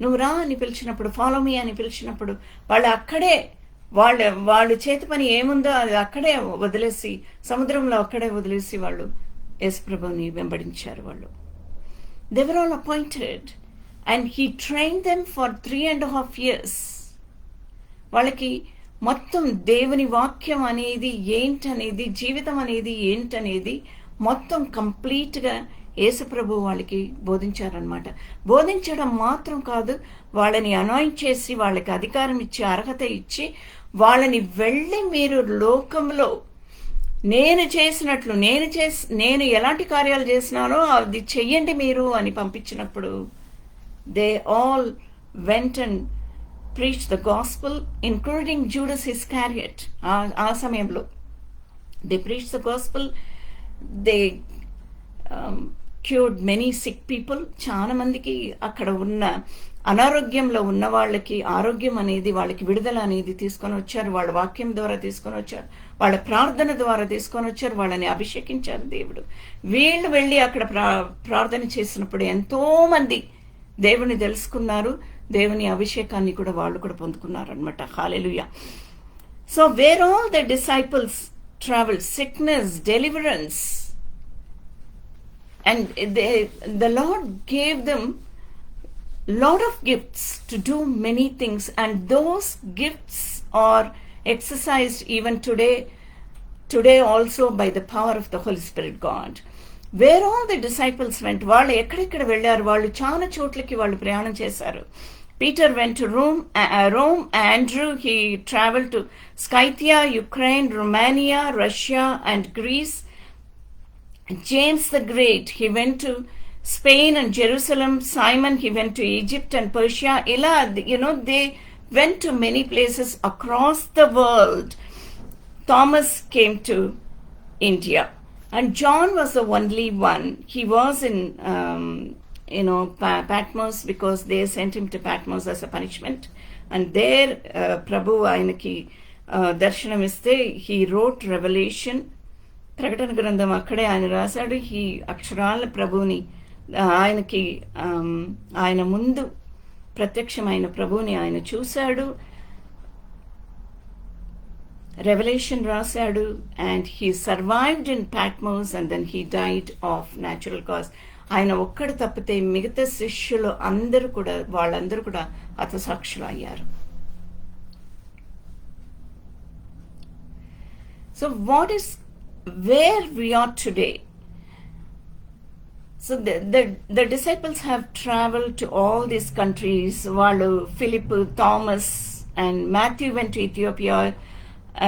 నువ్వు రా అని పిలిచినప్పుడు, follow me అని పిలిచినప్పుడు వాళ్ళు అక్కడే వాళ్ళు చేతి పని ఏముందో అది అక్కడే వదిలేసి, సముద్రంలో అక్కడే వదిలేసి వాళ్ళు యేసుప్రభుని వెంబడించారు. వాళ్ళు they were all appointed and he trained them for 3.5 years. వాళ్ళకి మొత్తం దేవుని వాక్యం అనేది ఏంటనేది, జీవితం అనేది ఏంటనేది మొత్తం కంప్లీట్గా యేసుప్రభు వాళ్ళకి బోధించారనమాట. బోధించడం మాత్రం కాదు, వాళ్ళని అనాయింట్ చేసి వాళ్ళకి అధికారం ఇచ్చి, అర్హత ఇచ్చి, వాళ్ళని వెళ్ళి మీరు లోకంలో నేను చేసినట్లు నేను ఎలాంటి కార్యాలు చేసినానో అది చెయ్యండి మీరు అని పంపించినప్పుడు they all went and preach the gospel, including Judas Iscariot. ఆ సమయంలో they preach the gospel, they cured many sick people. చాలా మందికి అక్కడ ఉన్న అనారోగ్యంలో ఉన్న వాళ్ళకి ఆరోగ్యం అనేది, వాళ్ళకి విడుదల అనేది తీసుకొని వచ్చారు. వాళ్ళ వాక్యం ద్వారా తీసుకొని వచ్చారు, వాళ్ళ ప్రార్థన ద్వారా తీసుకొని వచ్చారు, వాళ్ళని అభిషేకించారు దేవుడు. వీళ్ళు వెళ్ళి అక్కడ ప్రార్థన చేసినప్పుడు ఎంతో మంది దేవుని తెలుసుకున్నారు, దేవుని అభిషేకాన్ని కూడా వాళ్ళు కూడా పొందుకున్నారు అనమాట. Hallelujah. So where all the disciples traveled, sickness, deliverance. And the Lord gave them lot of gifts to do many things, and those gifts are exercised even today also by the power of the Holy Spirit God. Where all the disciples went, వాళ్ళు ఎక్కడెక్కడ వెళ్ళారు, వాళ్ళు చాలా చోట్లకి వాళ్ళు ప్రయాణం చేశారు. Peter went to Rome. Andrew, he traveled to Scythia, Ukraine, Romania, Russia and Greece. James the Great, he went to Spain and Jerusalem. Simon, he went to Egypt and Persia. They went to many places across the world. Thomas came to India. And John was the only one. He was in Patmos, because they sent him to Patmos as a punishment. And there Prabhu ఆయనకి దర్శనమిస్తే he wrote Revelation. ప్రకటన గ్రంథం అక్కడే ఆయన రాశాడు. ఈ అక్షరాల ప్రభుని ఆయనకి ఆయన ముందు ప్రత్యక్షమైన ప్రభుని ఆయన చూశాడు, రెవల్యూషన్ రాశాడు. And he survived in Patmos and then he died of natural cause. ఆయన ఒక్కడు తప్పితే మిగతా శిష్యులు వాళ్ళందరూ కూడా హతసాక్షులు అయ్యారు. So where we are today. So the disciples have traveled to all these countries. Philip, Thomas and Matthew went to Ethiopia,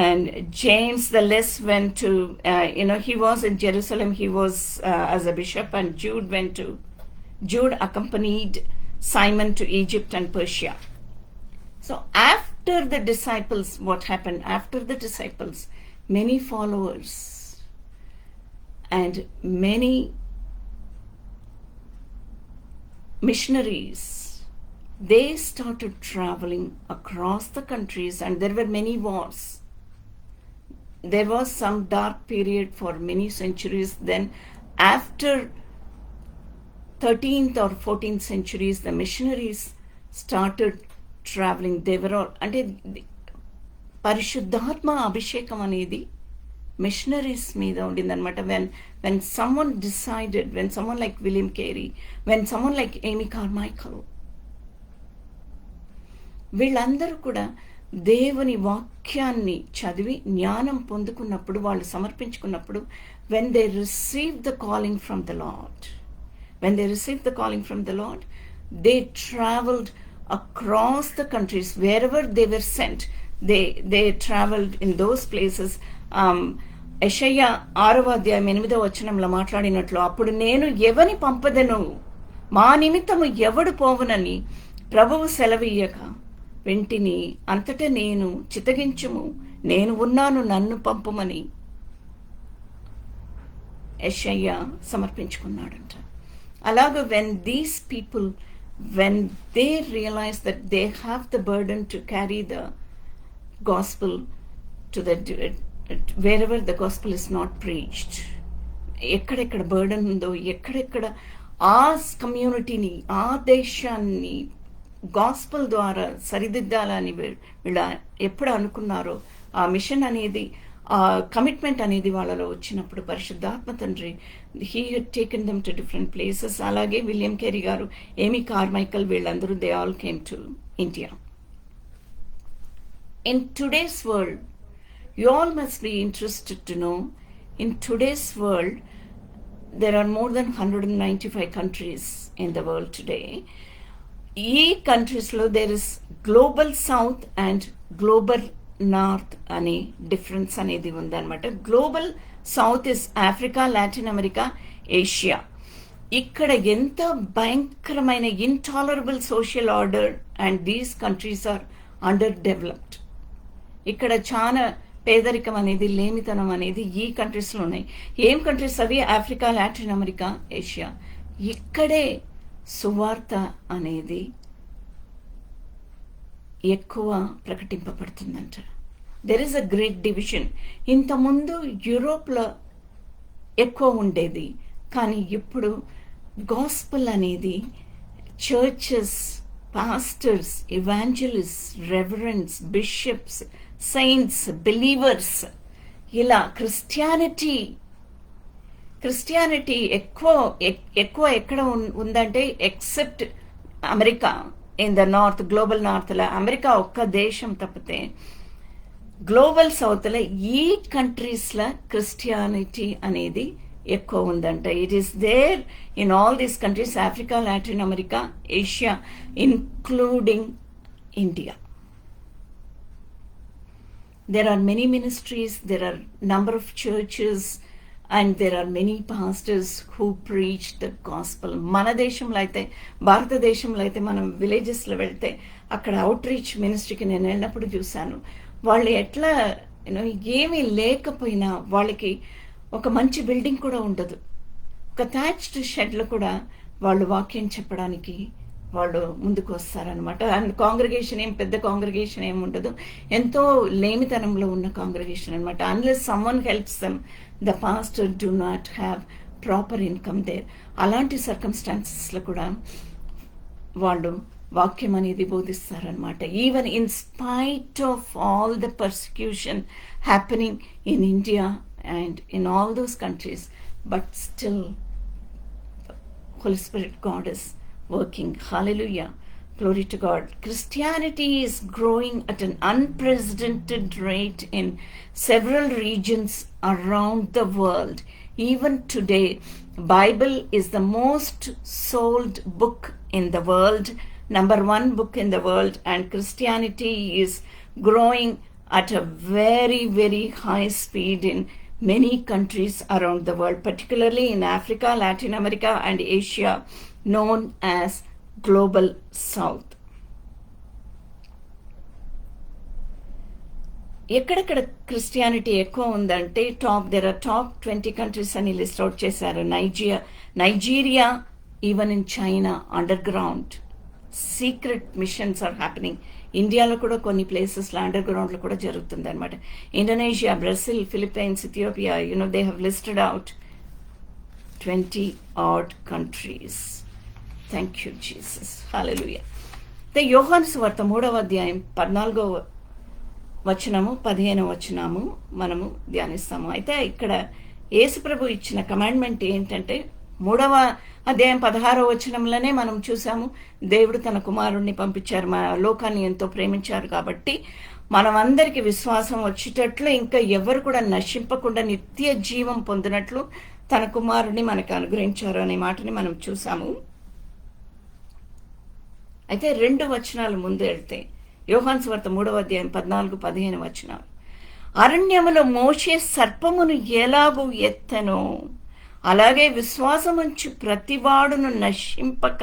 and James the Less went to he was in Jerusalem. He was as a bishop. And Jude accompanied Simon to Egypt and Persia. So after the disciples, what happened? After the disciples, many followers and many missionaries, they started traveling across the countries, and there were many wars. There was some dark period for many centuries. Then after 13th or 14th centuries, the missionaries started traveling. They were all అంటే పరిశుద్ధాత్మ అభిషేకం అనేది machineries మీద ఉండిందనమాట. when someone decided, when someone like William Carey, when someone like Amy Carmichael, వీళ్ళందరూ కూడా దేవుని వాక్యాన్ని చదివి జ్ఞానం పొందుకున్నప్పుడు, వాళ్ళు సమర్పించుకున్నప్పుడు, when they received the calling from the Lord, they traveled across the countries. Wherever they were sent, they traveled in those places. యెషయా 6వ అధ్యాయం 8వ వచనంలో మాట్లాడినట్లు, అప్పుడు నేను ఎవని పంపదను, మా నిమిత్తము ఎవడు పోవునని ప్రభువు సెలవీయక వెంటిని, అంతట నేను చిత్తగించుము, నేను ఉన్నాను, నన్ను పంపుమని యెషయా సమర్పించుకున్నాడంట. అలాగే when these people, when they realize that they have the burden to carry the gospel to the wherever the gospel is not preached, ఎక్కడెక్కడ బర్డన్ ఉందో, ఎక్కడెక్కడ ఆ కమ్యూనిటీని, ఆ దేశాన్ని గాస్పల్ ద్వారా సరిదిద్దాలని వీళ్ళ ఎప్పుడు అనుకున్నారో, ఆ మిషన్ అనేది, ఆ కమిట్మెంట్ అనేది వాళ్ళలో వచ్చినప్పుడు పరిశుద్ధాత్మ తండ్రి he had taken them to different places. అలాగే విలియం కేరీ గారు, ఏమీ కార్మైకల్, వీళ్ళందరూ they all came to India. In today's world, you all must be interested to know, in today's world, there are more than 195 countries in the world today. ఈ కంట్రీస్లో there is global south and global north అనే difference అనేది ఉందన్నమాట. Global South is Africa, Latin America, Asia. ఇక్కడ ఎంత భయంకరమైన intolerable social order, and these countries are underdeveloped. ఇక్కడ చాలా పేదరికం అనేది, లేమితనం అనేది ఈ కంట్రీస్లో ఉన్నాయి. ఏం కంట్రీస్ అవి? Africa, Latin America, Asia. ఇక్కడే సువార్త అనేది ఎక్కువ ప్రకటింపబడుతుందంట. There is a great division. ఇంతకుముందు యూరోప్లో ఎక్కువ ఉండేది, కానీ ఇప్పుడు గాస్పల్ అనేది churches, pastors, evangelist, reverends, bishops, saints, believers ఇలా క్రిస్టియానిటీ ఎక్కువ ఎక్కడ ఉందంటే except America in the north, global నార్త్లో అమెరికా ఒక్క దేశం తప్పితే గ్లోబల్ సౌత్లో ఈ కంట్రీస్లో క్రిస్టియానిటీ అనేది ఎక్కువ ఉందంట. It is there in all these countries, Africa, Latin America, Asia, including India. There are many ministries, there are number of churches, and there are many pastors who preach the gospel. మన దేశంలో అయితే, భారతదేశంలో అయితే మనం విలేజెస్లో వెళ్తే అక్కడ out reach మినిస్ట్రీకి నేను వెళ్ళినప్పుడు చూశాను. వాళ్ళు ఎట్లా ఏమీ లేకపోయినా వాళ్ళకి ఒక మంచి బిల్డింగ్ కూడా ఉండదు, ఒక థ్యాచ్డ్ షెడ్లో కూడా వాళ్ళు వాక్యం చెప్పడానికి వాళ్ళు ముందుకు వస్తారనమాట. అండ్ కాంగ్రిగేషన్ పెద్ద కాంగ్రిగేషన్ ఏమి ఉండదు, ఎంతో లేమితనంలో ఉన్న కాంగ్రిగేషన్ అనమాట. Unless someone helps them, the pastor do not have proper income there. అలాంటి సర్కమ్స్టాన్సెస్లో కూడా వాళ్ళు వాక్యం అనేది బోధిస్తారనమాట. Even in spite of all the persecution happening in India and in all those countries, but still Holy Spirit God is working. Hallelujah, glory to God. Christianity is growing at an unprecedented rate in several regions around the world. Even today, Bible is the most sold book in the world, number 1 book in the world, and Christianity is growing at a very, very high speed in many countries around the world, particularly in Africa, Latin America, and Asia, known as Global South. ఎక్కడెక్కడ Christianity ఎక్కువ ఉందంటే there are top 20 countries అని list out చేశారు. Nigeria, even in China, underground secret missions are happening. ఇండియాలో కూడా కొన్ని ప్లేసెస్లో అండర్ గ్రౌండ్లో కూడా జరుగుతుంది అనమాట. Indonesia, Brazil, Philippines, Ethiopia, they have listed out 20 odd countries. Thank you, Jesus. Hallelujah. యోహాను సువార్త 3వ అధ్యాయం 14వ వచనము 15వ వచనము మనము ధ్యానిస్తాము. అయితే ఇక్కడ యేసుప్రభు ఇచ్చిన కమాండ్మెంట్ ఏంటంటే 3వ అధ్యాయం 16వ వచనంలోనే మనం చూసాము, దేవుడు తన కుమారుణ్ణి పంపించారు, మా లోకాన్ని ఎంతో ప్రేమించారు కాబట్టి మనం అందరికి విశ్వాసం వచ్చేటట్లు, ఇంకా ఎవరు కూడా నశింపకుండా నిత్య జీవం పొందినట్లు తన కుమారుణ్ణి మనకు అనుగ్రహించారు అనే మాటని మనం చూసాము. అయితే 2 వచనాలు ముందు వెళ్తే యోహాను సువార్త 3వ అధ్యాయం 14-15 వచనాలు, అరణ్యములో మోషే సర్పమును ఎలాగూ ఎత్తెనో అలాగే విశ్వాసముంచి ప్రతివాడును నశింపక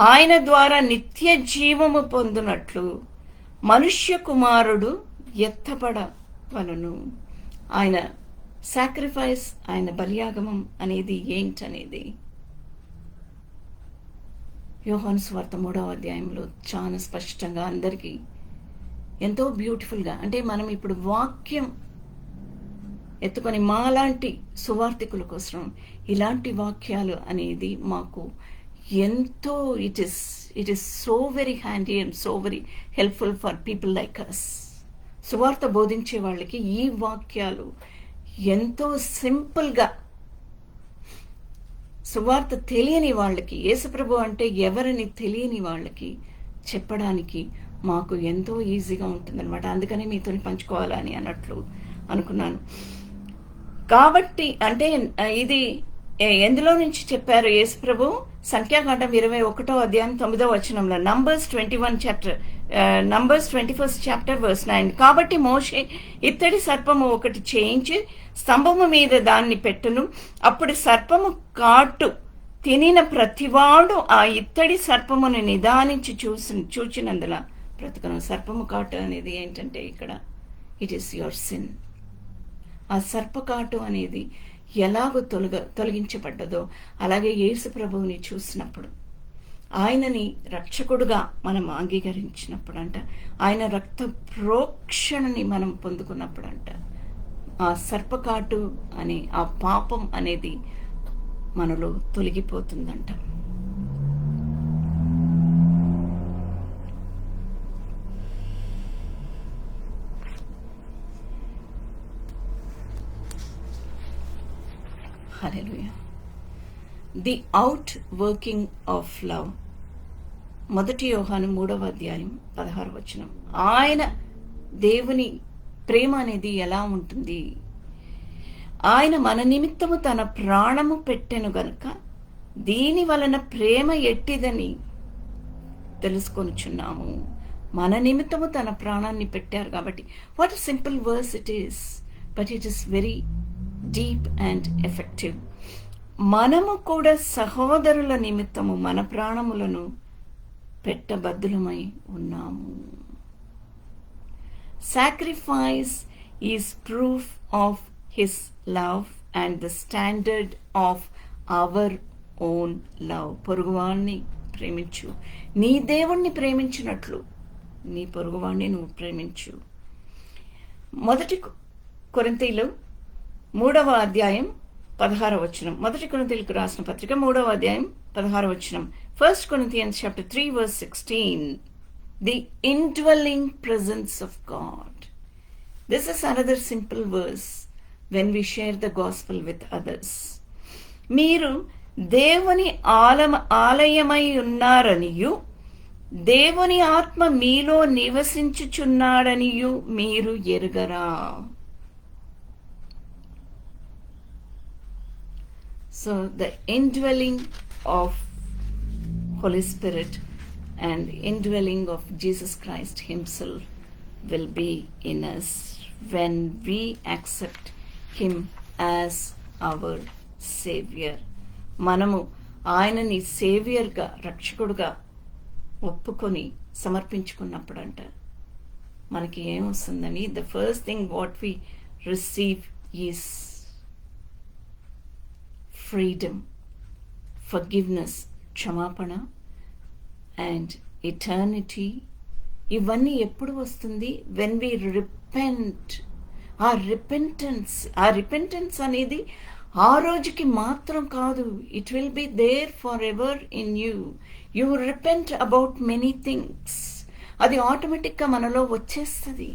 ఆయన ద్వారా నిత్య జీవము పొందునట్లు మనుష్య కుమారుడు ఎత్తబడవలెను. ఆయన సాక్రిఫైస్, ఆయన బలియాగమం అనేది ఏంటనేది యోహాను సువార్త 3వ అధ్యాయంలో చాలా స్పష్టంగా అందరికీ ఎంతో బ్యూటిఫుల్గా, అంటే మనం ఇప్పుడు వాక్యం ఎత్తుకొని మాలాంటి సువార్థికుల కోసం ఇలాంటి వాక్యాలు అనేది మాకు ఎంతో it is so very handy and so very helpful for people like us. సువార్త బోధించే వాళ్ళకి ఈ వాక్యాలు ఎంతో సింపుల్గా, సువార్త తెలియని వాళ్ళకి, యేసుప్రభు అంటే ఎవరిని తెలియని వాళ్ళకి చెప్పడానికి మాకు ఎంతో ఈజీగా ఉంటుందన్నమాట. అందుకని మీతో పంచుకోవాలని అన్నట్లు అనుకున్నాను. కాబట్టి అంటే ఇది ఎందులో నుంచి చెప్పారు యేసుప్రభు? సంఖ్యాకాండం 21వ అధ్యాయం 9వ వచనంలో, నంబర్స్ 21st chapter verse 9. కాబట్టి మోషే ఇత్తడి సర్పము ఒకటి చేయించి స్తంభము మీద దాన్ని పెట్టును, అప్పుడు సర్పము కాటు తినిన ప్రతివాడు ఆ ఇత్తడి సర్పమును నిదానించి చూచినందున బ్రతుకును. సర్పము కాటు అనేది ఏంటంటే ఇక్కడ ఇట్ ఈస్ యువర్ సిన్. ఆ సర్పకాటు అనేది ఎలాగో తొలగించబడ్డదో అలాగే యేసు ప్రభువుని చూసినప్పుడు, ఆయనని రక్షకుడుగా మనం అంగీకరించినప్పుడంట, ఆయన రక్త ప్రోక్షణని మనం పొందుకున్నప్పుడంట, ఆ సర్పకాటు అనే ఆ పాపం అనేది మనలో తొలగిపోతుందంట. Hallelujah. The out working of love. 1 Yohanu 3వ అధ్యాయం 16వ వచనం. ఆయన దేవుని ప్రేమ అనేది ఎలా ఉంటుంది? ఆయన మన నిమిత్తము తన ప్రాణము పెట్టెను గనుక దీని వలన ప్రేమ ఎట్టిదని తెలుసుకొనుచున్నాము. మన నిమిత్తము తన ప్రాణాన్ని పెట్టారు కాబట్టి. What a simple verse it is, but it is very deep and effective. మనము కూడా సహోదరుల నిమిత్తము మన ప్రాణములను పెట్టబద్దులమై ఉన్నాము. Sacrifice is proof of his love and the standard of our own love. పొరుగువాణ్ణి ప్రేమించు, నీ దేవుణ్ణి ప్రేమించినట్లు నీ పొరుగువాణ్ణి నువ్వు ప్రేమించు. 1 కొరింథీయులు 3వ అధ్యాయం 16వ వచనం. 1 కొరింథీయులకు రాసిన పత్రిక 3వ అధ్యాయం 16వ వచనం. 1 Corinthians chapter 3 verse 16. The indwelling presence of God. This is another simple verse when we share the gospel with others. మీరు దేవుని ఆలయమై ఉన్నారనియు దేవుని ఆత్మ మీలో నివసించుచున్నాడనియు మీరు ఎరుగరా. So the indwelling of Holy Spirit and the indwelling of Jesus Christ himself will be in us when we accept him as our savior. మనము ఆయనని సేవియర్గా, రక్షకుడుగా ఒప్పుకొని సమర్పించుకున్నప్పుడంట మనకి ఏమొస్తుందని, the first thing what we receive is freedom, forgiveness, క్షమాపణ and eternity. ఇవన్నీ ఎప్పుడు వస్తుంది? When we repent. ఆ రిపెంటెన్స్ అనేది ఆ రోజుకి మాత్రం కాదు. It will be there for ever in you. You repent about many things. అది ఆటోమేటిక్గా మనలో వచ్చేస్తుంది.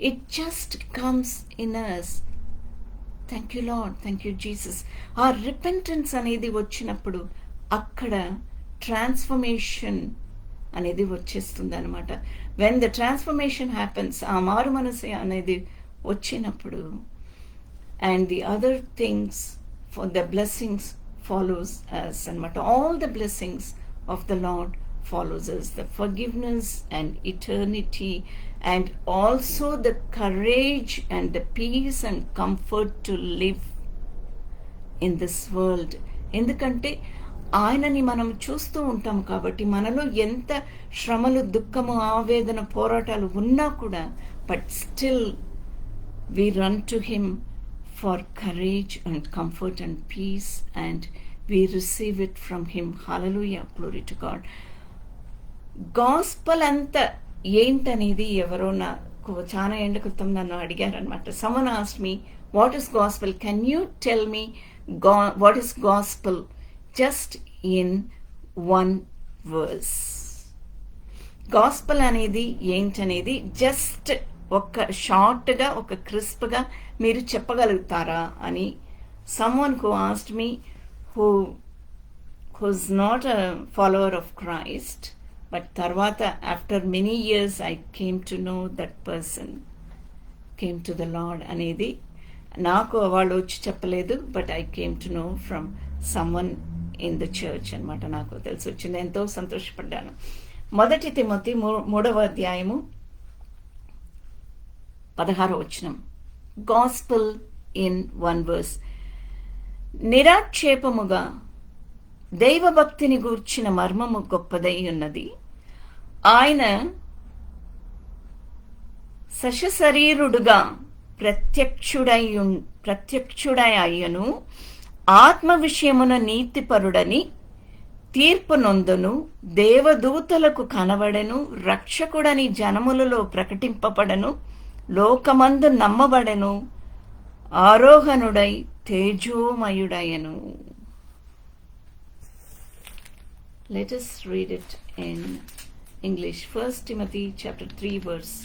It just comes in us. Thank you Lord, thank you Jesus. ఆ రిపెంటెన్స్ అనేది వచ్చినప్పుడు అక్కడ ట్రాన్స్ఫర్మేషన్ అనేది వచ్చేస్తుంది అనమాట. వెన్ ద ట్రాన్స్ఫర్మేషన్ హ్యాపెన్స్, ఆ మారు మనసు అనేది వచ్చినప్పుడు, and the other things for the blessings follows us anamata. All the blessings of the Lord follows us, the forgiveness and eternity, and also the courage and the peace and comfort to live in this world. ఎందుకంటే ఆయనని మనం చూస్తూ ఉంటాం కాబట్టి మనలో ఎంత శ్రమలు, దుఃఖము, ఆవేదన, పోరాటాలు ఉన్నా కూడా, but still we run to him for courage and comfort and peace, and we receive it from him. Hallelujah, glory to God. Gospel అంతా ఏంటనేది ఎవరో నాకు చాలా ఏళ్ల క్రితం నన్ను అడిగారనమాట. someone asked me, what is gospel? Can you tell me what is gospel just in one verse? Gospel అనేది ఏంటనేది జస్ట్ ఒక షార్ట్గా, ఒక క్రిస్ప్గా మీరు చెప్పగలుగుతారా అని someone who asked me, who's not a follower of Christ, but తర్వాత after many years I came to know that person came to the Lord అనేది నాకు వాళ్ళు వచ్చి చెప్పలేదు, but I came to know from someone in the church అనమాట. నాకు తెలిసి వచ్చింది, ఎంతో సంతోషపడ్డాను. 1 తిమోతి 3వ అధ్యాయము 16వ వచనం. Gospel in one verse. నిరాక్షేపముగా దైవభక్తిని గూర్చిన మర్మము గొప్పదై ఉన్నది. ఆయన సశరీరుడుగా ప్రత్యక్షుడై అయ్యను, ఆత్మ విషయమున నీతిపరుడని తీర్పు నొందును, దేవదూతలకు కనబడెను, రక్షకుడని జనములలో ప్రకటింపబడను, లోకమందు నమ్మబడెను, ఆరోహణుడై తేజోమయుడయను. Let us read it in English. 1 Timothy chapter 3 verse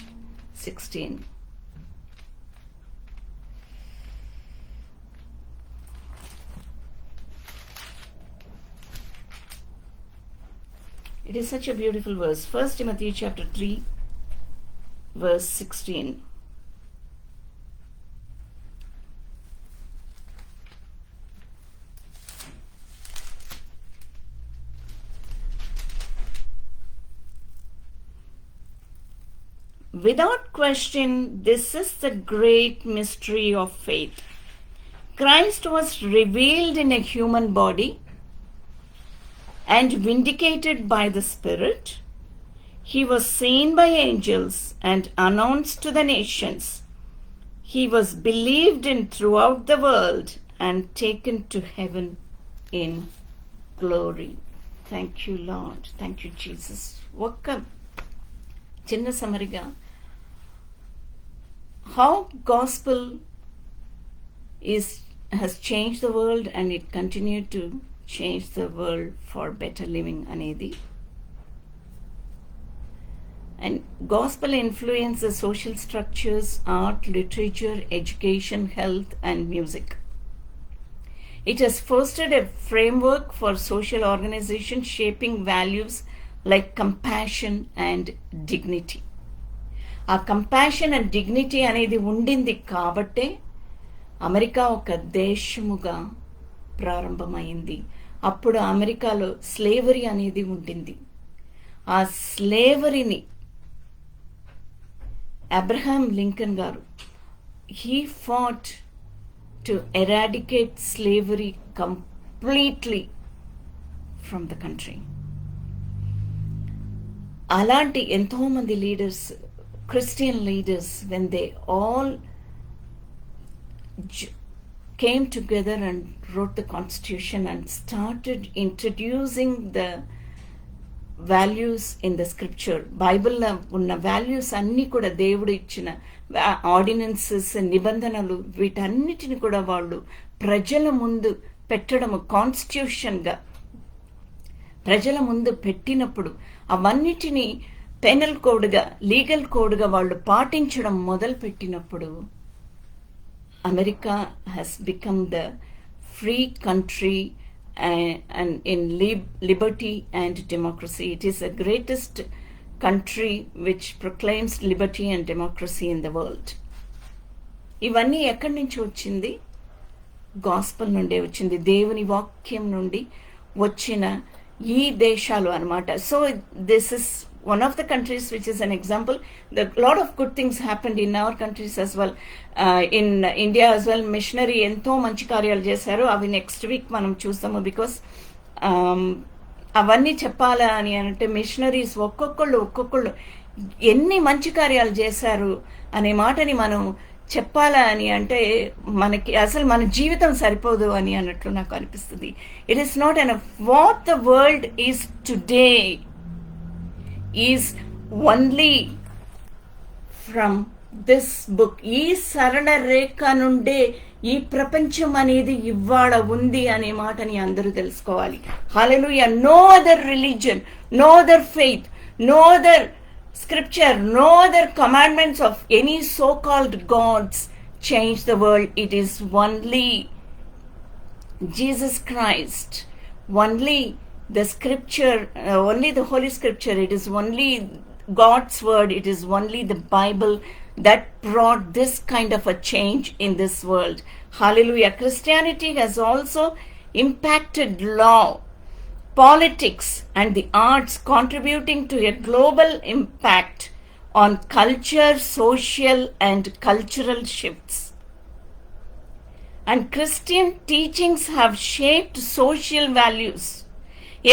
16. It is such a beautiful verse. 1 Timothy chapter 3, verse 16. Without question, this is the great mystery of faith. Christ was revealed in a human body and vindicated by the Spirit. He was seen by angels and announced to the nations. He was believed in throughout the world and taken to heaven in glory. Thank you, Lord. Thank you, Jesus. ఒక్క చిన్న సమరిగా how gospel has changed the world and it continued to change the world for better living అనేది. And gospel influences social structures, art, literature, education, health, and music. It has fostered a framework for social organization shaping values like compassion and dignity. ఆ compassion and dignity అనేది ఉండింది కాబట్టే America ఒక దేశముగా ప్రారంభమైంది. అప్పుడు అమెరికాలో slavery అనేది ఉండింది. ఆ స్లేవరీని అబ్రహాం లింకన్ గారు he fat to eradicate slavery completely from the country. అలాంటి ఎంతోమంది leaders, Christian leaders, when they all came together and wrote the Constitution and started introducing the values in the scripture, Bible lo unna values anni kuda devudu ichina ordinances, నిబంధనలు వీటన్నిటిని కూడా వాళ్ళు ప్రజల ముందు పెట్టడము, constitution గా ప్రజల ముందు పెట్టినప్పుడు అవన్నిటిని పెనల్ కోడ్గా, లీగల్ కోడ్గా వాళ్ళు పాటించడం మొదలుపెట్టినప్పుడు America has become the free country and in Liberty and democracy. It is the greatest country which proclaims Liberty and democracy in the world. ఇవన్నీ ఎక్కడి నుంచి వచ్చింది? గాస్పల్ నుండే వచ్చింది, దేవుని వాక్యం నుండి వచ్చిన ఈ దేశాలు అన్నమాట. So this is one of the countries which is an example. A lot of good things happened in our countries as well. In India as well, missionary ఎంతో మంచి కార్యాలు చేశారు. అవి నెక్స్ట్ వీక్ మనం చూస్తాము. బికాస్ అవన్నీ చెప్పాలా అని అంటే మిషనరీస్ ఒక్కొక్కళ్ళు ఎన్ని మంచి కార్యాలు చేశారు అనే మాటని మనం చెప్పాలా అని అంటే మనకి అసలు మన జీవితం సరిపోదు అని అన్నట్లు నాకు అనిపిస్తుంది. It is not enough. What the world is today is only from this book. ఈ సరళ రేఖ నుండే ఈ ప్రపంచం అనేది ఇవాళ ఉంది అనే మాటని అందరూ తెలుసుకోవాలి. Hallelujah. No other religion, no other faith, no other scripture, no other commandments of any so called gods change the world. It is only Jesus Christ, only the scripture, only the Holy Scripture. It is only God's word, it is only the Bible that brought this kind of a change in this world. Hallelujah. Christianity has also impacted law, politics, and the arts, contributing to a global impact on culture, social and cultural shifts. And Christian teachings have shaped social values,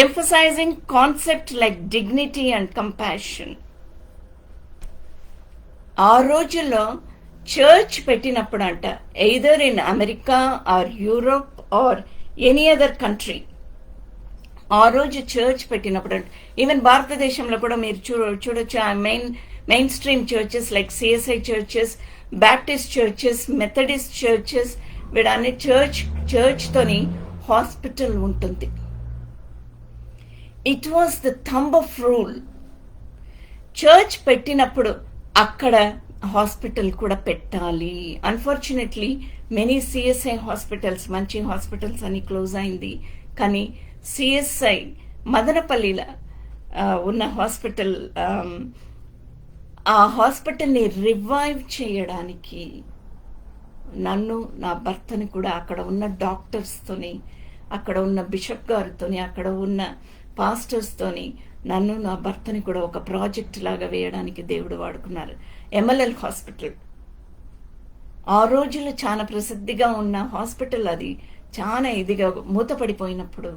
emphasizing concepts like dignity and compassion. ఆ రోజుల్లో church పెట్టినప్పుడంట, either in America or Europe or any other country, ఆ రోజు church పెట్టినప్పుడంట, even భారతదేశంలో కూడా మీరు చూడొచ్చు. ఆ mainstream churches like CSI churches, Baptist churches, Methodist churches, వీడన్ని చర్చ్తోని హాస్పిటల్ ఉంటుంది. It was the thumb of rule. Church పెట్టినప్పుడు అక్కడ హాస్పిటల్ కూడా పెట్టాలి. అన్ఫార్చునేట్లీ మెనీ సిఎస్ఐ హాస్పిటల్స్, మంచి హాస్పిటల్స్ అని క్లోజ్ అయింది. కానీ సిఎస్ఐ మదనపల్లిలో ఉన్న హాస్పిటల్, ఆ హాస్పిటల్ని రివైవ్ చేయడానికి నన్ను, నా భర్తని కూడా అక్కడ ఉన్న డాక్టర్స్తోని, అక్కడ ఉన్న బిషప్ గారితోని, అక్కడ ఉన్న పాస్టర్స్తోని నన్ను, నా భర్తని కూడా ఒక ప్రాజెక్ట్ లాగా వేయడానికి దేవుడు వాడుకున్నారు. MLL హాస్పిటల్ ఆ రోజుల్లో చాలా ప్రసిద్ధిగా ఉన్న హాస్పిటల్. అది చాలా ఇదిగా మూతపడిపోయినప్పుడు,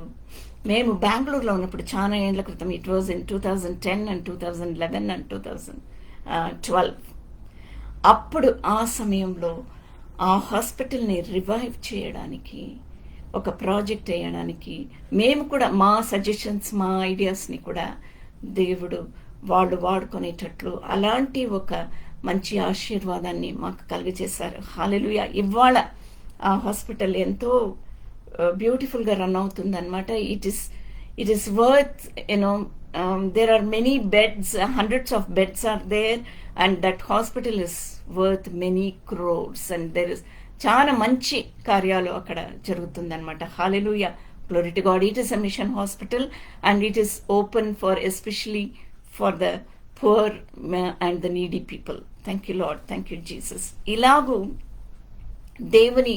మేము బెంగళూరులో ఉన్నప్పుడు చాలా ఏళ్ల క్రితం, it was in 2010 and 2011 and 2012, అప్పుడు ఆ సమయంలో ఆ హాస్పిటల్ని రివైవ్ చేయడానికి, ఒక ప్రాజెక్ట్ వేయడానికి మేము కూడా మా సజెషన్స్, మా ఐడియాస్ని కూడా దేవుడు వాళ్ళు వాడుకునేటట్లు అలాంటి ఒక మంచి ఆశీర్వాదాన్ని మాకు కలుగజేశారు. హల్లెలూయా. ఇవాళ ఆ హాస్పిటల్ ఎంతో బ్యూటిఫుల్గా రన్ అవుతుందన్నమాట. It is worth, there are many beds, hundreds of beds are there, and that hospital is worth many crores, and there is చాలా మంచి కార్యాలు అక్కడ జరుగుతుందన్నమాట. Hallelujah, glory to God. It is a mission hospital and it is open for especially for the poor and the needy people. Thank you Lord, thank you Jesus. ఇలాగూ దేవుని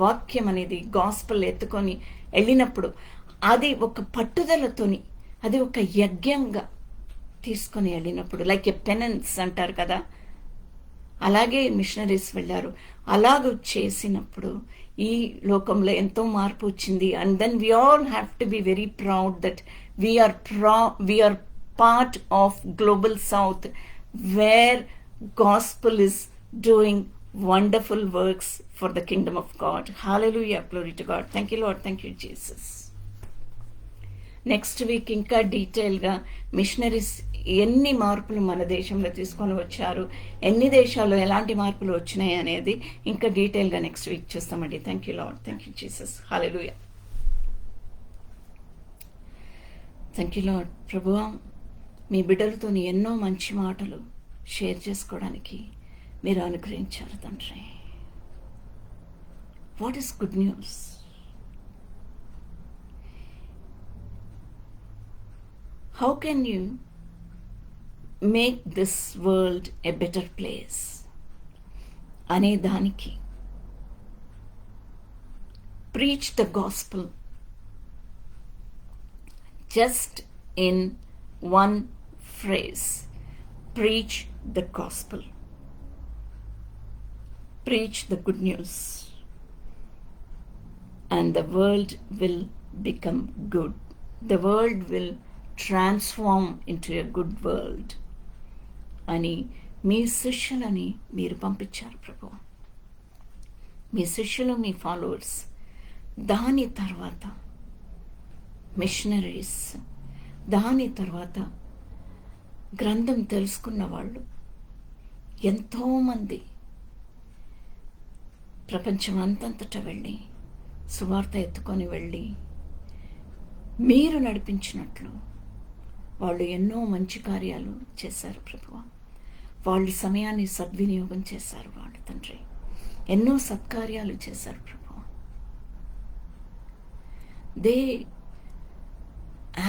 వాక్యం అనేది, gospel ఎత్తుకొని వెళ్ళినప్పుడు అది ఒక పట్టుదలతోని, అది ఒక యజ్ఞంగా తీసుకొని వెళ్ళినప్పుడు, లైక్ ఎ పెనెన్స్ అంటారు కదా, అలాగే మిషనరీస్ వెళ్ళారు. అలాగూ చేసినప్పుడు ఈ లోకంలో ఎంతో మార్పు వచ్చింది. And then we all have to be very proud that we are part of Global South, where gospel is doing wonderful works for the kingdom of God. Hallelujah, glory to God. Thank you Lord, thank you Jesus. Next week ఇంకా డీటెయిల్గా machineries ఎన్ని మార్పులు మన దేశంలో తీసుకొని వచ్చారు, ఎన్ని దేశాల్లో ఎలాంటి మార్పులు వచ్చినాయి అనేది ఇంకా డీటెయిల్గా నెక్స్ట్ వీక్ చూస్తామండి. Thank you Lord, thank you Jesus. Hallelujah. Thank you lord. ప్రభువా, మీ బిడ్డలతో ఎన్నో మంచి మాటలు షేర్ చేసుకోవడానికి మీరు అనుగ్రహించారు తండ్రి. What is good news? How can you make this world a better place అనే దానికి preach the gospel just in one phrase. Preach the gospel. Preach the good news and the world will become good. The world will transform into a good world. అని మీ శిష్యులని మీరు పంపించారు ప్రభు, మీ శిష్యులు, మీ followers. దాని తర్వాత machineries, దాని తర్వాత గ్రంథం తెలుసుకున్న వాళ్ళు ఎంతోమంది ప్రపంచం అంతంతటా వెళ్ళి సువార్త ఎత్తుకొని వెళ్ళి మీరు నడిపించినట్లు వాళ్ళు ఎన్నో మంచి కార్యాలు చేశారు ప్రభువా. వాళ్ళు సమయాన్ని సద్వినియోగం చేశారు వాళ్ళు తండ్రి, ఎన్నో సత్కార్యాలు చేశారు ప్రభువా. They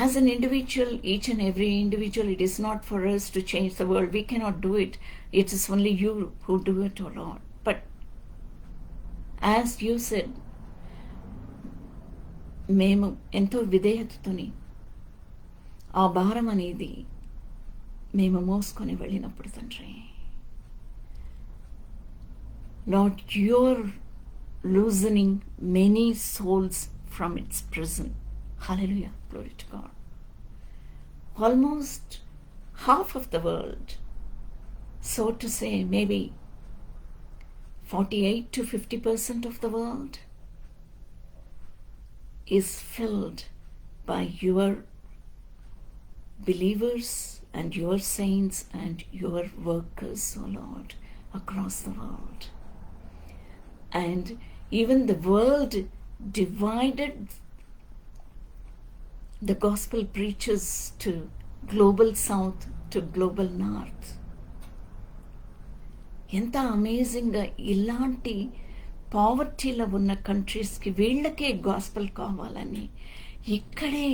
as an individual, each and every individual, it is not for us to change the world. We cannot do it. It is only you who do it, O Lord. But as you said, మేము ఎంతో విధేయతతోని ఆ భారం అనేది మేము మోసుకొని వెళ్ళినప్పుడు తండ్రి, Lord, you're loosening many souls from its prison. Hallelujah, glory to God. Almost half of the world, so to say, maybe 48 to 50% of the world is filled by your believers and your saints and your workers, O Lord, across the world. And even the world divided the gospel preachers to global south, to global north. ఎంత అమేజింగ్గా ఇలాంటి పావర్టీలో ఉన్న కంట్రీస్కి వీళ్ళకే gospel కావాలని ఇక్కడే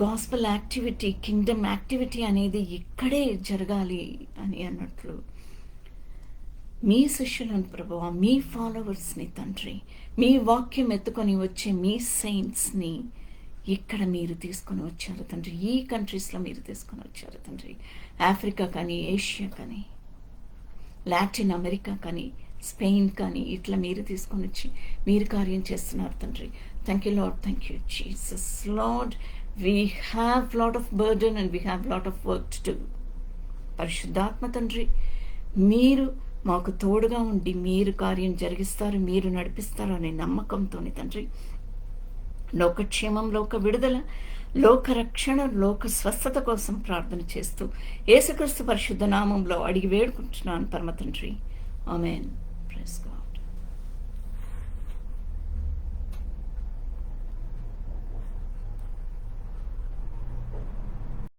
gospel activity, Kingdom activity అనేది ఇక్కడే జరగాలి అని అన్నట్లు మీ శిష్యులను ప్రభువా, మీ ఫాలోవర్స్ని తండ్రి, మీ వాక్యం ఎత్తుకొని వచ్చే మీ సెయింట్స్ని ఇక్కడ మీరు తీసుకొని వచ్చారు తండ్రి. ఈ కంట్రీస్లో మీరు తీసుకొని వచ్చారు తండ్రి. ఆఫ్రికా కానీ, ఏషియా కానీ, లాటిన్ అమెరికా కానీ, స్పెయిన్ కానీ, ఇట్లా మీరు తీసుకొని వచ్చి మీరు కార్యం చేస్తున్నారు తండ్రి. Thank you Lord, thank you Jesus. Lord, we have lot of burden and we have lot of work to do. పరిశుద్ధాత్మ తండ్రి, మీరు మాకు తోడుగా ఉండి మీరు కార్యం జరిగిస్తారు, మీరు నడిపిస్తారు అనే నమ్మకంతో తండ్రి, లోకక్షేమం, లోక విడుదల, లోక రక్షణ, లోక స్వస్థత కోసం ప్రార్థన చేస్తూ యేసుక్రీస్తు పరిశుద్ధ నామంలో అడిగి వేడుకుంటున్నాను పరమ తండ్రి. ఆమేన్. Praise God.